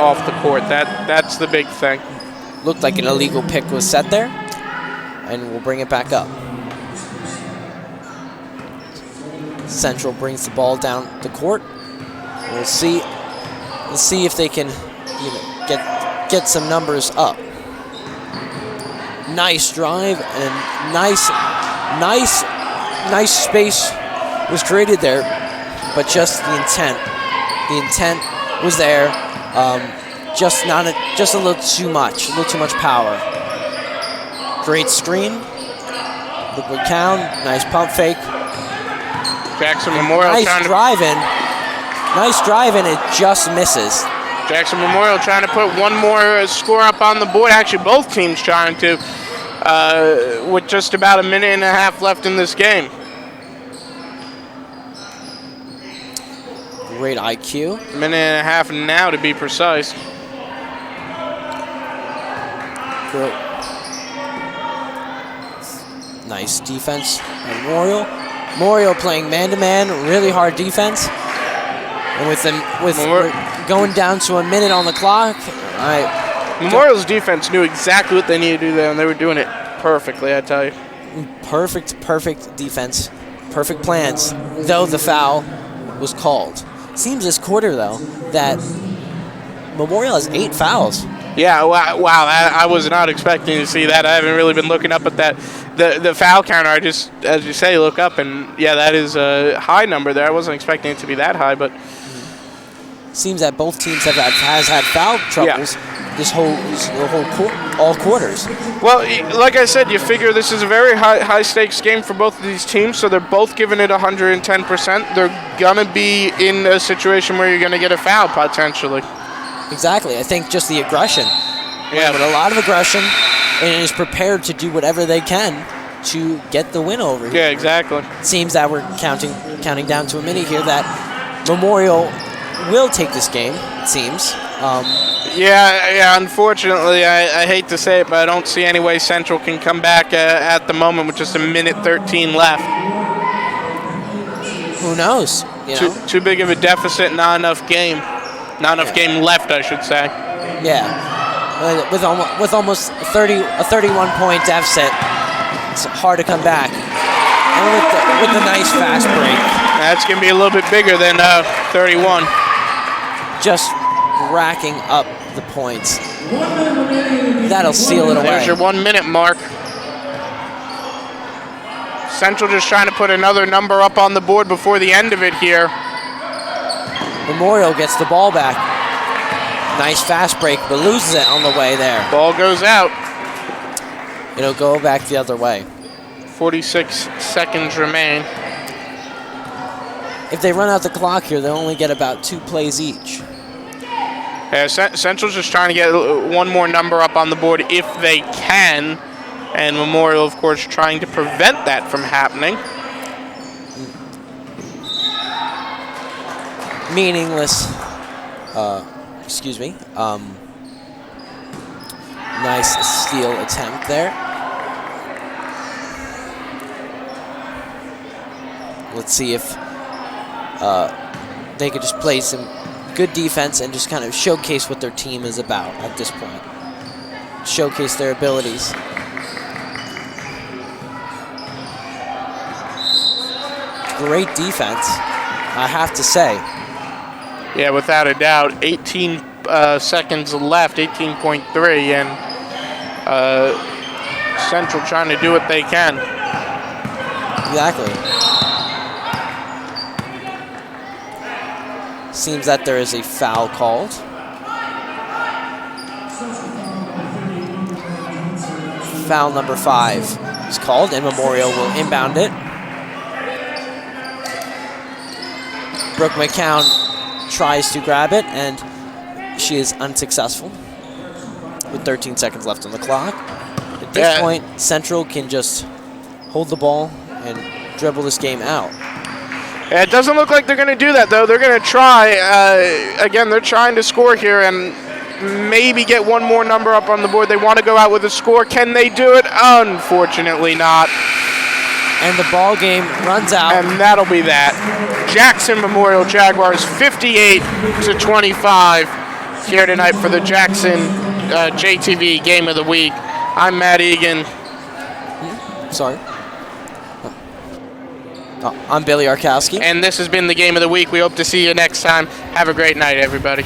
court. That's the big thing. Looked like an illegal pick was set there, and we'll bring it back up. Central brings the ball down the court. We'll see if they can get some numbers up. Nice drive and nice space was created there, but just the intent was there. Just a little too much power. Great screen. Look at McCown, nice pump fake. Jackson Memorial Nice drive in, it just misses. Jackson Memorial trying to put one more score up on the board. Actually, both teams trying to, with just about a minute and a half left in this game. Great IQ. Minute and a half now, to be precise. Great. Nice defense by Memorial playing man-to-man, really hard defense. And we're going down to a minute on the clock. Memorial's defense knew exactly what they needed to do there, and they were doing it perfectly, I tell you. Perfect defense. Perfect plans, though the foul was called. Seems this quarter, though, that Memorial has 8 fouls. Yeah, wow, I was not expecting to see that. I haven't really been looking up at that. The foul counter, I just, as you say, look up, and yeah, that is a high number there. I wasn't expecting it to be that high, but... Seems that both teams have had foul troubles all quarters. Well, like I said, you figure this is a very high stakes game for both of these teams, so they're both giving it 110%. They're gonna be in a situation where you're gonna get a foul potentially. Exactly. I think just the aggression. Yeah, but a lot of aggression, and is prepared to do whatever they can to get the win over here. Yeah, exactly. It seems that we're counting down to a minute here that Memorial will take this game, it seems. Yeah, unfortunately, I hate to say it, but I don't see any way Central can come back at the moment with just a minute 13 left. Who knows? Too big of a deficit, not enough game. Not enough game left, I should say. Yeah. With almost a 31-point deficit, it's hard to come back. And with the nice fast break. That's going to be a little bit bigger than 31. Just racking up the points. That'll seal it away. There's your 1 minute mark. Central just trying to put another number up on the board before the end of it here. Memorial gets the ball back. Nice fast break, but loses it on the way there. Ball goes out. It'll go back the other way. 46 seconds remain. If they run out the clock here, they'll only get about 2 plays each. Yeah, Central's just trying to get one more number up on the board if they can. And Memorial, of course, trying to prevent that from happening. Excuse me. Nice steal attempt there. Let's see if they could just play some good defense and just kind of showcase what their team is about at this point. Showcase their abilities. Great defense, I have to say. Yeah, without a doubt. 18 seconds left, 18.3, and Central trying to do what they can. Exactly. Seems that there is a foul called. Foul number 5 is called, and Memorial will inbound it. Brooke McCown tries to grab it, and she is unsuccessful with 13 seconds left on the clock. At this point, Central can just hold the ball and dribble this game out. Yeah, it doesn't look like they're going to do that, though. They're going to try. Again, they're trying to score here and maybe get one more number up on the board. They want to go out with a score. Can they do it? Unfortunately not. And the ball game runs out. And that'll be that. Jackson Memorial Jaguars 58-25 here tonight for the Jackson JTV Game of the Week. I'm Matt Egan. Sorry. I'm Billy Arkowski. And this has been the Game of the Week. We hope to see you next time. Have a great night, everybody.